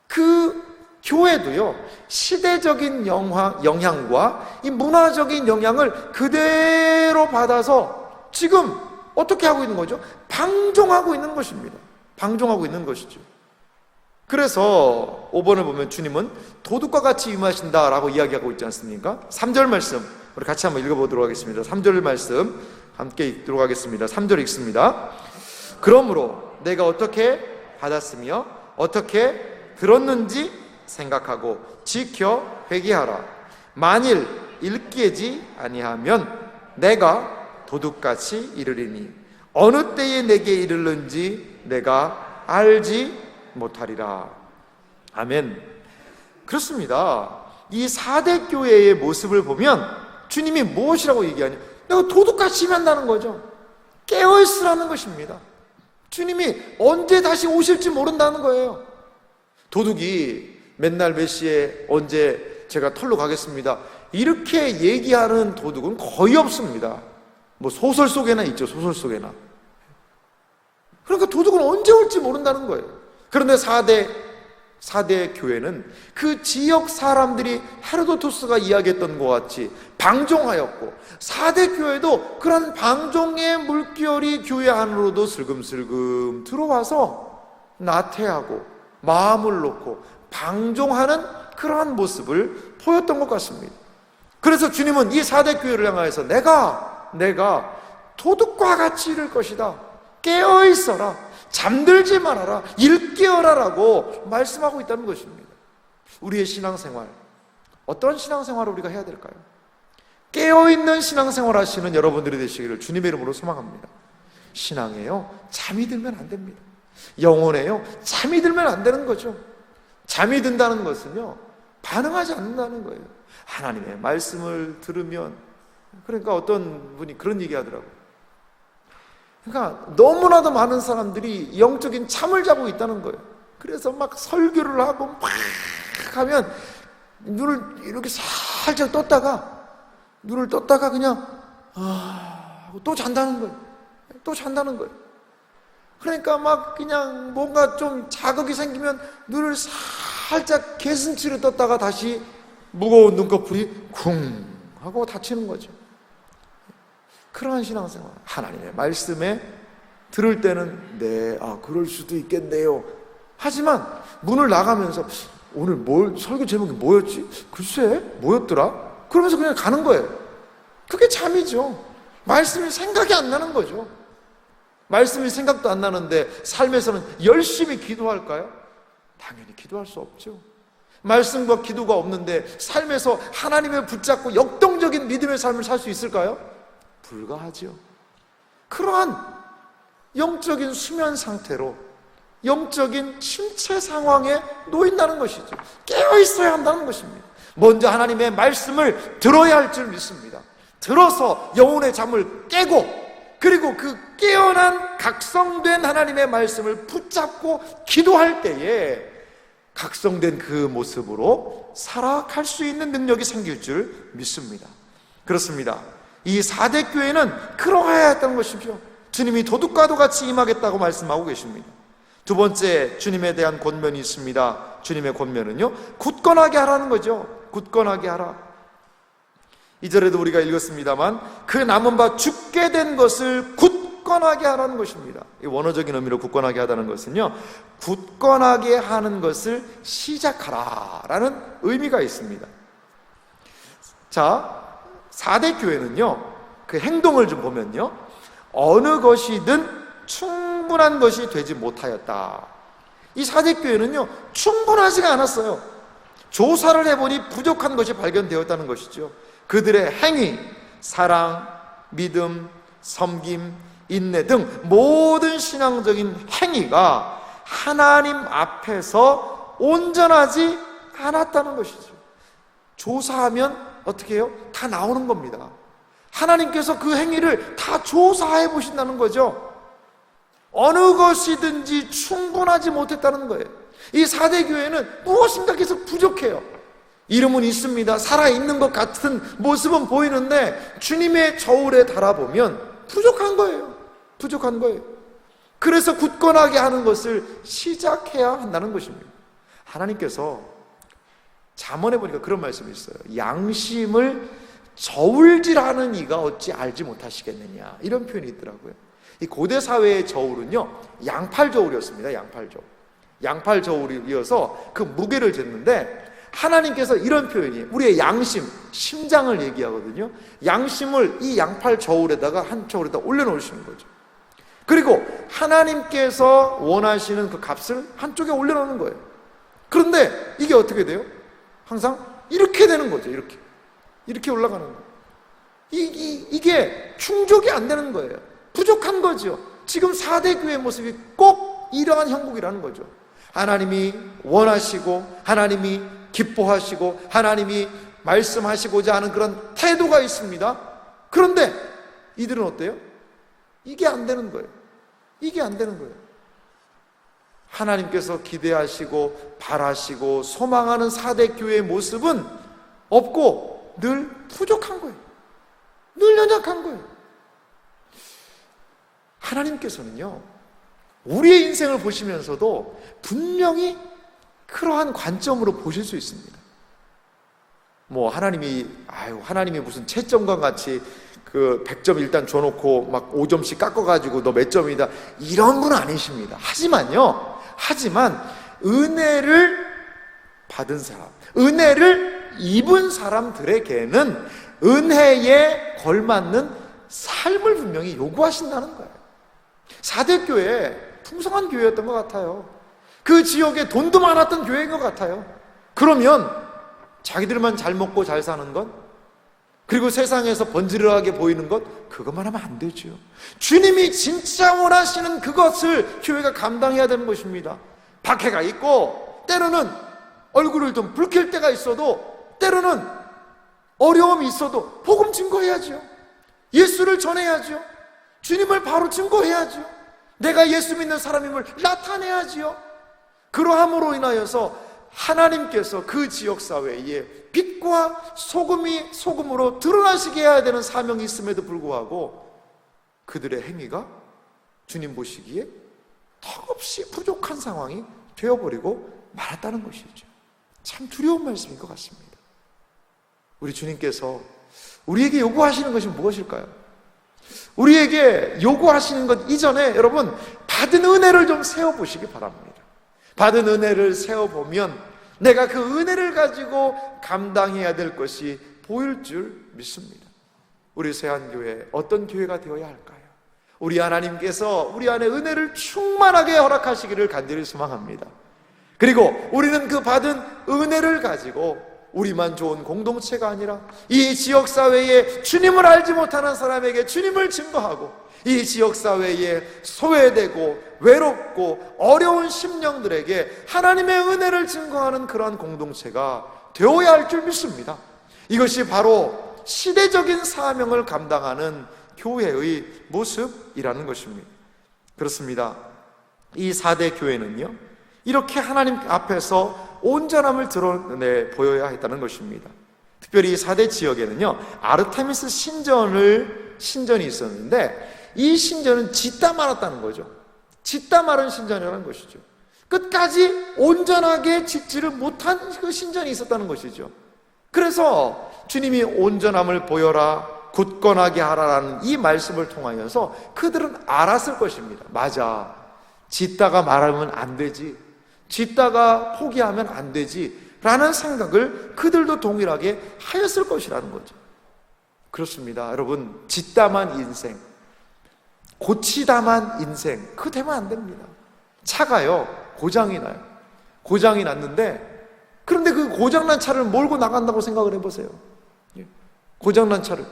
그 교회도요, 시대적인 영향과 이 문화적인 영향을 그대로 받아서 지금 어떻게 하고 있는 거죠? 방종하고 있는 것입니다. 방종하고 있는 것이죠. 그래서 5번을 보면 주님은 도둑과 같이 임하신다라고 이야기하고 있지 않습니까? 3절 말씀 우리 같이 한번 읽어보도록 하겠습니다. 3절 말씀 함께 읽도록 하겠습니다. 3절 읽습니다. 그러므로 내가 어떻게 받았으며 어떻게 들었는지 생각하고 지켜 회개하라. 만일 읽기지 아니하면 내가 도둑같이 이르리니 어느 때에 내게 이르는지 내가 알지 못하리라. 아멘. 그렇습니다. 이 4대 교회의 모습을 보면 주님이 무엇이라고 얘기하냐? 내가 도둑같이 임한다는 거죠. 깨어있으라는 것입니다. 주님이 언제 다시 오실지 모른다는 거예요. 도둑이 맨날 몇 시에 언제 제가 털로 가겠습니다, 이렇게 얘기하는 도둑은 거의 없습니다. 소설 속에나 있죠. 소설 속에나. 그러니까 도둑은 언제 올지 모른다는 거예요. 그런데 4대 교회는 그 지역 사람들이 헤로도토스가 이야기했던 것 같이 방종하였고 4대 교회도 그런 방종의 물결이 교회 안으로도 슬금슬금 들어와서 나태하고 마음을 놓고 방종하는 그러한 모습을 보였던 것 같습니다. 그래서 주님은 이 4대 교회를 향하여서 내가 도둑과 같이 이를 것이다. 깨어있어라. 잠들지 말아라. 일깨어라라고 말씀하고 있다는 것입니다. 우리의 신앙생활, 어떤 신앙생활을 우리가 해야 될까요? 깨어있는 신앙생활 하시는 여러분들이 되시기를 주님의 이름으로 소망합니다. 신앙에요, 잠이 들면 안 됩니다. 영혼에요, 잠이 들면 안 되는 거죠. 잠이 든다는 것은요, 반응하지 않는다는 거예요. 하나님의 말씀을 들으면 그러니까 어떤 분이 그런 얘기 하더라고요. 그러니까 너무나도 많은 사람들이 영적인 잠을 자고 있다는 거예요. 그래서 막 설교를 하고 막 하면 눈을 이렇게 살짝 눈을 떴다가 그냥 하고 또 잔다는 거예요. 또 잔다는 거예요. 그러니까 막 그냥 뭔가 좀 자극이 생기면 눈을 살짝 개슴치레 떴다가 다시 무거운 눈꺼풀이 쿵 하고 닫히는 거죠. 그러한 신앙생활, 하나님의 말씀에 들을 때는 네, 그럴 수도 있겠네요. 하지만 문을 나가면서 오늘 설교 제목이 뭐였지? 글쎄, 뭐였더라? 그러면서 그냥 가는 거예요. 그게 잠이죠. 말씀이 생각이 안 나는 거죠. 말씀이 생각도 안 나는데 삶에서는 열심히 기도할까요? 당연히 기도할 수 없죠. 말씀과 기도가 없는데 삶에서 하나님을 붙잡고 역동적인 믿음의 삶을 살 수 있을까요? 불가하죠. 그러한 영적인 수면 상태로 영적인 침체 상황에 놓인다는 것이죠. 깨어 있어야 한다는 것입니다. 먼저 하나님의 말씀을 들어야 할 줄 믿습니다. 들어서 영혼의 잠을 깨고, 그리고 그 깨어난 각성된 하나님의 말씀을 붙잡고 기도할 때에 각성된 그 모습으로 살아갈 수 있는 능력이 생길 줄 믿습니다. 그렇습니다. 이 4대 교회는 그러해야 했다는 것이죠. 주님이 도둑과도 같이 임하겠다고 말씀하고 계십니다. 두 번째 주님에 대한 권면이 있습니다. 주님의 권면은요, 굳건하게 하라는 거죠. 굳건하게 하라. 2절에도 우리가 읽었습니다만 그 남은 바 죽게 된 것을 굳건하게 하라는 것입니다. 이 원어적인 의미로 굳건하게 하다는 것은요, 굳건하게 하는 것을 시작하라라는 의미가 있습니다. 자, 4대 교회는요, 그 행동을 좀 보면요, 어느 것이든 충분한 것이 되지 못하였다. 이 4대 교회는요, 충분하지가 않았어요. 조사를 해보니 부족한 것이 발견되었다는 것이죠. 그들의 행위, 사랑, 믿음, 섬김, 인내 등 모든 신앙적인 행위가 하나님 앞에서 온전하지 않았다는 것이죠. 조사하면 어떻게 해요? 다 나오는 겁니다. 하나님께서 그 행위를 다 조사해 보신다는 거죠. 어느 것이든지 충분하지 못했다는 거예요. 이 4대 교회는 무엇인가 계속 부족해요. 이름은 있습니다. 살아있는 것 같은 모습은 보이는데 주님의 저울에 달아보면 부족한 거예요. 부족한 거예요. 그래서 굳건하게 하는 것을 시작해야 한다는 것입니다. 하나님께서 잠언에 보니까 그런 말씀이 있어요. 양심을 저울질하는 이가 어찌 알지 못하시겠느냐, 이런 표현이 있더라고요. 이 고대 사회의 저울은요, 양팔 저울이었습니다. 양팔 저울이어서 그 무게를 쟀는데, 하나님께서 이런 표현이, 우리의 양심, 심장을 얘기하거든요. 양심을 이 양팔 저울에다가 한 저울에다 올려놓으시는 거죠. 그리고 하나님께서 원하시는 그 값을 한쪽에 올려놓는 거예요. 그런데 이게 어떻게 돼요? 항상 이렇게 되는 거죠. 이렇게 올라가는 거예요. 이게 충족이 안 되는 거예요. 부족한 거죠. 지금 4대 교회의 모습이 꼭 이러한 형국이라는 거죠. 하나님이 원하시고 하나님이 기뻐하시고 하나님이 말씀하시고자 하는 그런 태도가 있습니다. 그런데 이들은 어때요? 이게 안 되는 거예요. 이게 안 되는 거예요. 하나님께서 기대하시고 바라시고 소망하는 4대 교회의 모습은 없고 늘 부족한 거예요. 늘 연약한 거예요. 하나님께서는요, 우리의 인생을 보시면서도 분명히 그러한 관점으로 보실 수 있습니다. 하나님이 무슨 채점과 같이 그 100점 일단 줘놓고 막 5점씩 깎아가지고 너 몇 점이다, 이런 분은 아니십니다. 하지만 은혜를 받은 사람, 은혜를 입은 사람들에게는 은혜에 걸맞는 삶을 분명히 요구하신다는 거예요. 4대 교회, 풍성한 교회였던 것 같아요. 그 지역에 돈도 많았던 교회인 것 같아요. 그러면 자기들만 잘 먹고 잘 사는 것, 그리고 세상에서 번지르하게 보이는 것, 그것만 하면 안 되죠. 주님이 진짜 원하시는 그것을 교회가 감당해야 되는 것입니다. 박해가 있고 때로는 얼굴을 좀 붉힐 때가 있어도 때로는 어려움이 있어도 복음 증거해야죠. 예수를 전해야죠. 주님을 바로 증거해야죠. 내가 예수 믿는 사람임을 나타내야지요. 그러함으로 인하여서 하나님께서 그 지역사회에 빛과 소금이 소금으로 드러나시게 해야 되는 사명이 있음에도 불구하고 그들의 행위가 주님 보시기에 턱없이 부족한 상황이 되어버리고 말았다는 것이죠. 참 두려운 말씀인 것 같습니다. 우리 주님께서 우리에게 요구하시는 것이 무엇일까요? 우리에게 요구하시는 것 이전에 여러분 받은 은혜를 좀 세워보시기 바랍니다. 받은 은혜를 세워보면 내가 그 은혜를 가지고 감당해야 될 것이 보일 줄 믿습니다. 우리 세안교회 어떤 교회가 되어야 할까요? 우리 하나님께서 우리 안에 은혜를 충만하게 허락하시기를 간절히 소망합니다. 그리고 우리는 그 받은 은혜를 가지고 우리만 좋은 공동체가 아니라 이 지역사회에 주님을 알지 못하는 사람에게 주님을 증거하고 이 지역사회에 소외되고 외롭고 어려운 심령들에게 하나님의 은혜를 증거하는 그러한 공동체가 되어야 할 줄 믿습니다. 이것이 바로 시대적인 사명을 감당하는 교회의 모습이라는 것입니다. 그렇습니다. 이 4대 교회는요 이렇게 하나님 앞에서 온전함을 드러내 보여야 했다는 것입니다. 특별히 이 4대 지역에는요 아르테미스 신전이 있었는데 이 신전은 짓다 말았다는 거죠. 짓다 마른 신전이라는 것이죠. 끝까지 온전하게 짓지를 못한 그 신전이 있었다는 것이죠. 그래서 주님이 온전함을 보여라, 굳건하게 하라라는 이 말씀을 통하여서 그들은 알았을 것입니다. 맞아, 짓다가 말하면 안 되지, 짓다가 포기하면 안 되지 라는 생각을 그들도 동일하게 하였을 것이라는 거죠. 그렇습니다. 여러분, 짓다만 인생, 고치다만 인생, 그거 되면 안 됩니다. 차가요 고장이 나요. 고장이 났는데 그런데 그 고장난 차를 몰고 나간다고 생각을 해보세요. 고장난 차를,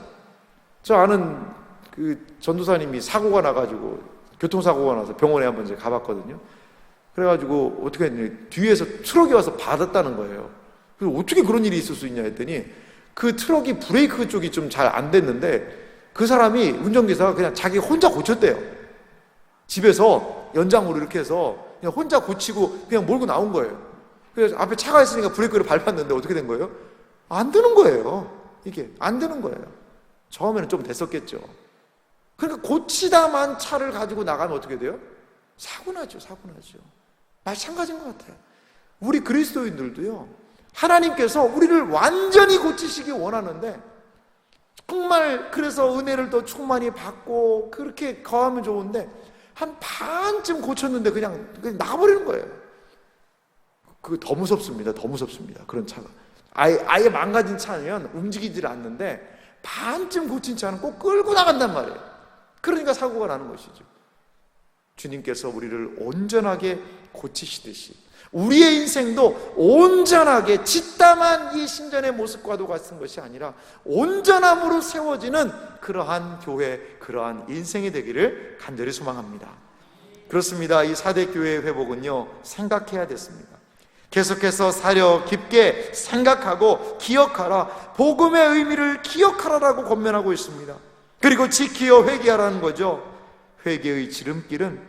저 아는 그 전도사님이 사고가 나가지고 교통사고가 나서 병원에 한번 이제 가봤거든요. 그래가지고 어떻게 했냐, 뒤에서 트럭이 와서 받았다는 거예요. 그래서 어떻게 그런 일이 있을 수 있냐 했더니 그 트럭이 브레이크 쪽이 좀 잘 안 됐는데 그 사람이, 운전기사가 그냥 자기 혼자 고쳤대요. 집에서 연장으로 이렇게 해서 그냥 혼자 고치고 그냥 몰고 나온 거예요. 그래서 앞에 차가 있으니까 브레이크를 밟았는데 어떻게 된 거예요? 안 되는 거예요. 이게 안 되는 거예요. 처음에는 좀 됐었겠죠. 그러니까 고치다만 차를 가지고 나가면 어떻게 돼요? 사고 나죠. 마찬가지인 것 같아요. 우리 그리스도인들도요, 하나님께서 우리를 완전히 고치시기 원하는데 정말 그래서 은혜를 더 충만히 받고 그렇게 거하면 좋은데 한 반쯤 고쳤는데 그냥 나가버리는 거예요. 그거 더 무섭습니다. 그런 차가 아예 망가진 차면 움직이질 않는데 반쯤 고친 차는 꼭 끌고 나간단 말이에요. 그러니까 사고가 나는 것이죠. 주님께서 우리를 온전하게 고치시듯이 우리의 인생도 온전하게 짓다만 이 신전의 모습과도 같은 것이 아니라 온전함으로 세워지는 그러한 교회, 그러한 인생이 되기를 간절히 소망합니다. 그렇습니다. 이 4대 교회의 회복은요, 생각해야 됐습니다. 계속해서 사려 깊게 생각하고 기억하라, 복음의 의미를 기억하라라고 권면하고 있습니다. 그리고 지키어 회개하라는 거죠. 회개의 지름길은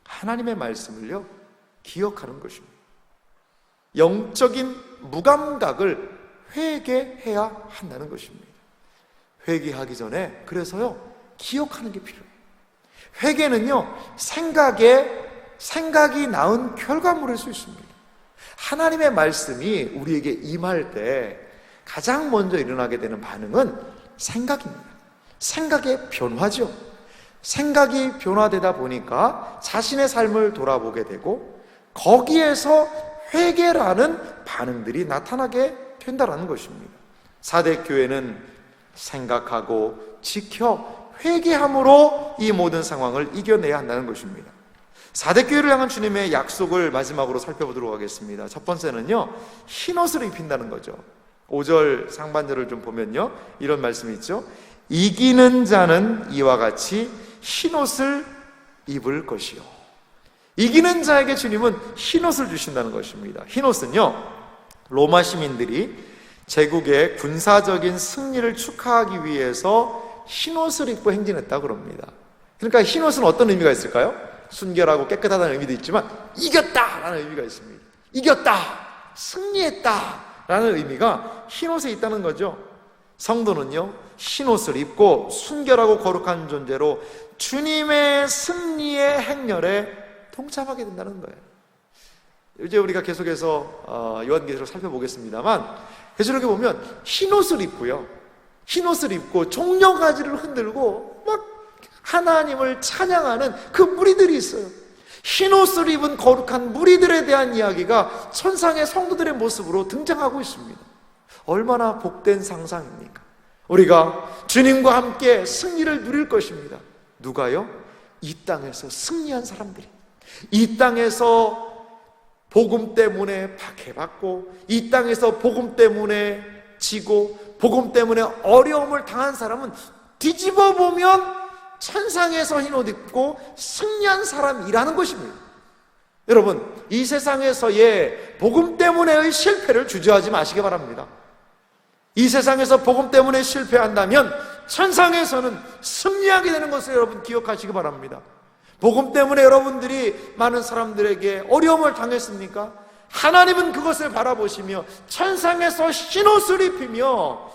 하나님의 말씀을요 기억하는 것입니다. 영적인 무감각을 회개해야 한다는 것입니다. 회개하기 전에 그래서요 기억하는 게 필요해요. 회개는요 생각이 낳은 결과물일 수 있습니다. 하나님의 말씀이 우리에게 임할 때 가장 먼저 일어나게 되는 반응은 생각입니다. 생각의 변화죠. 생각이 변화되다 보니까 자신의 삶을 돌아보게 되고 거기에서 회개라는 반응들이 나타나게 된다는 것입니다. 4대 교회는 생각하고 지켜 회개함으로 이 모든 상황을 이겨내야 한다는 것입니다. 4대 교회를 향한 주님의 약속을 마지막으로 살펴보도록 하겠습니다. 첫 번째는요, 흰옷을 입힌다는 거죠. 5절 상반절을 좀 보면요, 이런 말씀이 있죠. 이기는 자는 이와 같이 흰옷을 입을 것이요. 이기는 자에게 주님은 흰옷을 주신다는 것입니다. 흰옷은요, 로마 시민들이 제국의 군사적인 승리를 축하하기 위해서 흰옷을 입고 행진했다고 그럽니다. 그러니까 흰옷은 어떤 의미가 있을까요? 순결하고 깨끗하다는 의미도 있지만 이겼다라는 의미가 있습니다. 이겼다, 승리했다라는 의미가 흰옷에 있다는 거죠. 성도는요, 흰옷을 입고 순결하고 거룩한 존재로 주님의 승리의 행렬에 동참하게 된다는 거예요. 이제 우리가 계속해서 요한계시록을 살펴보겠습니다만, 계시록에 보면 흰옷을 입고요, 흰옷을 입고 종려가지를 흔들고 막 하나님을 찬양하는 그 무리들이 있어요. 흰옷을 입은 거룩한 무리들에 대한 이야기가 천상의 성도들의 모습으로 등장하고 있습니다. 얼마나 복된 상상입니까? 우리가 주님과 함께 승리를 누릴 것입니다. 누가요? 이 땅에서 승리한 사람들이, 이 땅에서 복음 때문에 박해받고, 이 땅에서 복음 때문에 지고, 복음 때문에 어려움을 당한 사람은 뒤집어 보면 천상에서 흰옷 입고 승리한 사람이라는 것입니다. 여러분, 이 세상에서의 복음 때문에의 실패를 주저하지 마시기 바랍니다. 이 세상에서 복음 때문에 실패한다면 천상에서는 승리하게 되는 것을 여러분 기억하시기 바랍니다. 복음 때문에 여러분들이 많은 사람들에게 어려움을 당했습니까? 하나님은 그것을 바라보시며 천상에서 흰옷을 입히며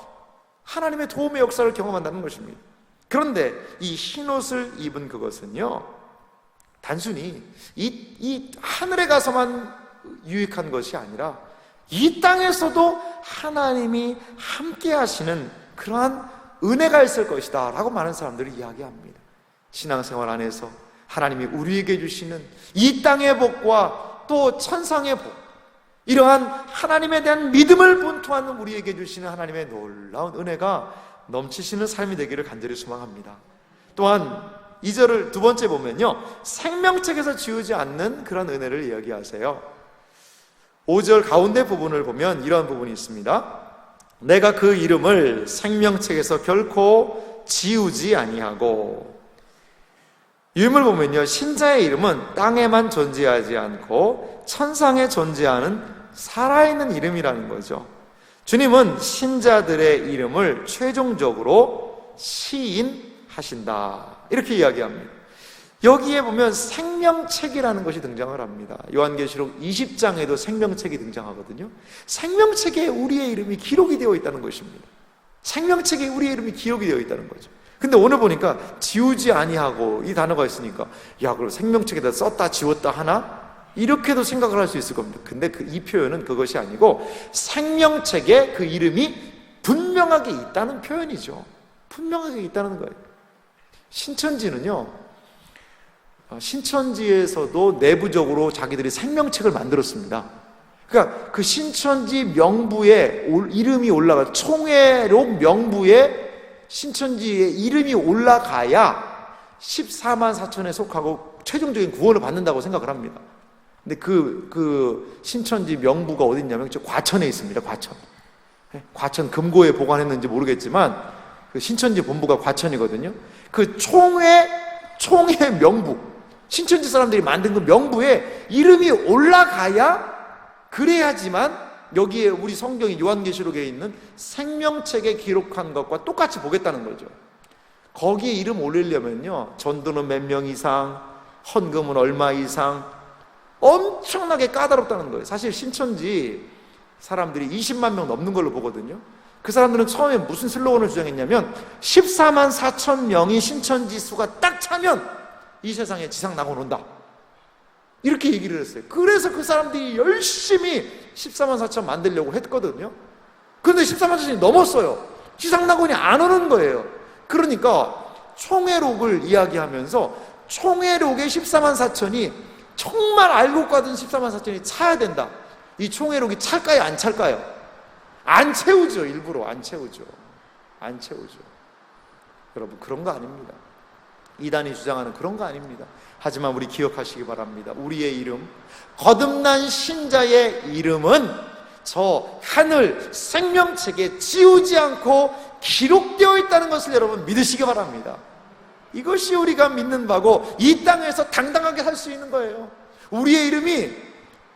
하나님의 도움의 역사를 경험한다는 것입니다. 그런데 이 흰옷을 입은 그것은요, 단순히 이 하늘에 가서만 유익한 것이 아니라 이 땅에서도 하나님이 함께 하시는 그러한 은혜가 있을 것이다 라고 많은 사람들이 이야기합니다. 신앙생활 안에서 하나님이 우리에게 주시는 이 땅의 복과 또 천상의 복, 이러한 하나님에 대한 믿음을 본토하는 우리에게 주시는 하나님의 놀라운 은혜가 넘치시는 삶이 되기를 간절히 소망합니다. 또한 2절을 두 번째 보면요, 생명책에서 지우지 않는 그런 은혜를 이야기하세요. 5절 가운데 부분을 보면 이런 부분이 있습니다. 내가 그 이름을 생명책에서 결코 지우지 아니하고. 이름을 보면요, 신자의 이름은 땅에만 존재하지 않고 천상에 존재하는 살아있는 이름이라는 거죠. 주님은 신자들의 이름을 최종적으로 시인하신다, 이렇게 이야기합니다. 여기에 보면 생명책이라는 것이 등장을 합니다. 요한계시록 20장에도 생명책이 등장하거든요. 생명책에 우리의 이름이 기록이 되어 있다는 것입니다. 생명책에 우리의 이름이 기록이 되어 있다는 거죠. 근데 오늘 보니까 지우지 아니하고 이 단어가 있으니까, 야, 그럼 생명책에다 썼다 지웠다 하나? 이렇게도 생각을 할 수 있을 겁니다. 근데 이 표현은 그것이 아니고 생명책에 그 이름이 분명하게 있다는 표현이죠. 분명하게 있다는 거예요. 신천지는요, 신천지에서도 내부적으로 자기들이 생명책을 만들었습니다. 그러니까 그 신천지 명부에 이름이 올라가, 총회록 명부에 신천지의 이름이 올라가야 14만 4천에 속하고 최종적인 구원을 받는다고 생각을 합니다. 근데 그 신천지 명부가 어디 있냐면 저 과천에 있습니다. 과천 금고에 보관했는지 모르겠지만 그 신천지 본부가 과천이거든요. 그 총회 명부, 신천지 사람들이 만든 그 명부에 이름이 올라가야, 그래야지만 여기에 우리 성경이 요한계시록에 있는 생명책에 기록한 것과 똑같이 보겠다는 거죠. 거기에 이름 올리려면요, 전도는 몇 명 이상, 헌금은 얼마 이상, 엄청나게 까다롭다는 거예요. 사실 신천지 사람들이 20만 명 넘는 걸로 보거든요. 그 사람들은 처음에 무슨 슬로건을 주장했냐면 14만 4천 명이 신천지 수가 딱 차면 이 세상에 지상 낙원 온다, 이렇게 얘기를 했어요. 그래서 그 사람들이 열심히 14만 4천 만들려고 했거든요. 그런데 14만 4천이 넘었어요. 지상 낙원이 안 오는 거예요. 그러니까 총회록을 이야기하면서 총회록에 14만 4천이 정말 알고 가던 14만 4천이 차야 된다. 이 총회록이 찰까요, 안 찰까요? 안 채우죠. 일부러 안 채우죠. 여러분, 그런 거 아닙니다. 이단이 주장하는 그런 거 아닙니다. 하지만 우리 기억하시기 바랍니다. 우리의 이름, 거듭난 신자의 이름은 저 하늘 생명책에 지우지 않고 기록되어 있다는 것을 여러분 믿으시기 바랍니다. 이것이 우리가 믿는 바고 이 땅에서 당당하게 살 수 있는 거예요. 우리의 이름이,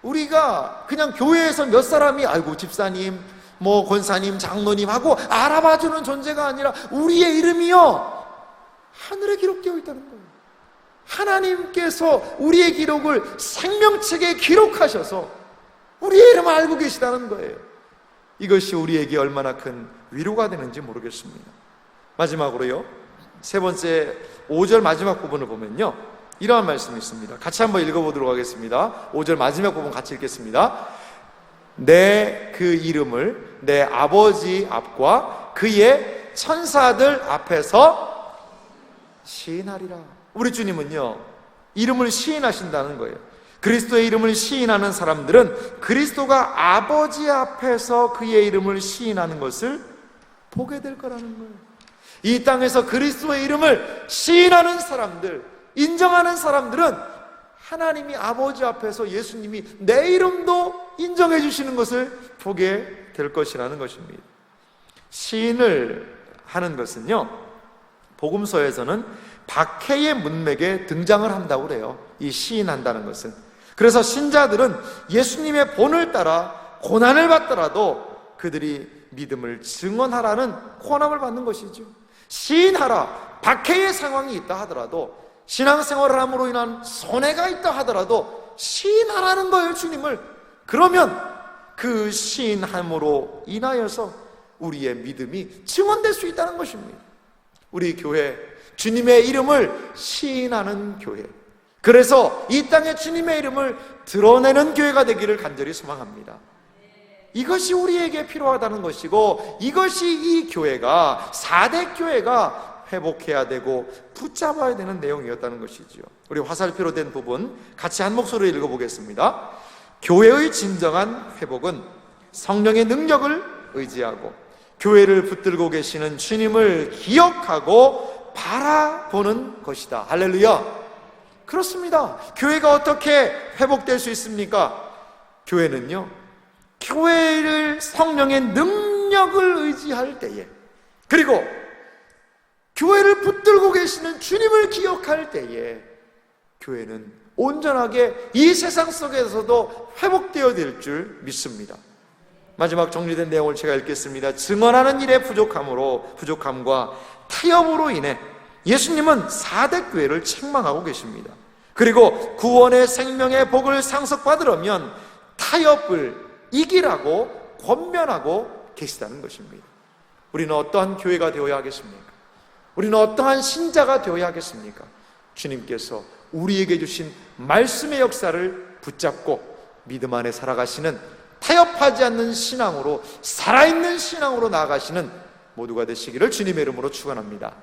우리가 그냥 교회에서 몇 사람이 아이고 집사님 뭐 권사님, 장로님하고 알아봐주는 존재가 아니라 우리의 이름이요 하늘에 기록되어 있다는 거예요. 하나님께서 우리의 기록을 생명책에 기록하셔서 우리의 이름을 알고 계시다는 거예요. 이것이 우리에게 얼마나 큰 위로가 되는지 모르겠습니다. 마지막으로요, 세 번째 5절 마지막 부분을 보면요, 이러한 말씀이 있습니다. 같이 한번 읽어보도록 하겠습니다. 5절 마지막 부분 같이 읽겠습니다. 내 그 이름을 내 아버지 앞과 그의 천사들 앞에서 시인하리라. 우리 주님은요, 이름을 시인하신다는 거예요. 그리스도의 이름을 시인하는 사람들은 그리스도가 아버지 앞에서 그의 이름을 시인하는 것을 보게 될 거라는 거예요. 이 땅에서 그리스도의 이름을 시인하는 사람들, 인정하는 사람들은 하나님이 아버지 앞에서 예수님이 내 이름도 인정해 주시는 것을 보게 될 것이라는 것입니다. 시인을 하는 것은요, 복음서에서는 박해의 문맥에 등장을 한다고 그래요. 이 시인한다는 것은. 그래서 신자들은 예수님의 본을 따라 고난을 받더라도 그들이 믿음을 증언하라는 권함을 받는 것이죠. 시인하라. 박해의 상황이 있다 하더라도, 신앙생활을 함으로 인한 손해가 있다 하더라도 시인하라는 거예요, 주님을. 그러면 그 시인함으로 인하여서 우리의 믿음이 증언될 수 있다는 것입니다. 우리 교회, 주님의 이름을 시인하는 교회, 그래서 이 땅에 주님의 이름을 드러내는 교회가 되기를 간절히 소망합니다. 이것이 우리에게 필요하다는 것이고, 이것이 이 교회가 4대 교회가 회복해야 되고 붙잡아야 되는 내용이었다는 것이죠. 우리 화살표로 된 부분 같이 한 목소리로 읽어보겠습니다. 교회의 진정한 회복은 성령의 능력을 의지하고 교회를 붙들고 계시는 주님을 기억하고 바라보는 것이다. 할렐루야. 그렇습니다. 교회가 어떻게 회복될 수 있습니까? 교회는요, 교회를 성령의 능력을 의지할 때에, 그리고 교회를 붙들고 계시는 주님을 기억할 때에 교회는 온전하게 이 세상 속에서도 회복되어야 될 줄 믿습니다. 마지막 정리된 내용을 제가 읽겠습니다. 증언하는 일의 부족함과 타협으로 인해 예수님은 4대 교회를 책망하고 계십니다. 그리고 구원의 생명의 복을 상속받으려면 타협을 이기라고 권면하고 계시다는 것입니다. 우리는 어떠한 교회가 되어야 하겠습니까? 우리는 어떠한 신자가 되어야 하겠습니까? 주님께서 우리에게 주신 말씀의 역사를 붙잡고 믿음 안에 살아가시는, 타협하지 않는 신앙으로, 살아있는 신앙으로 나아가시는 모두가 되시기를 주님의 이름으로 축원합니다.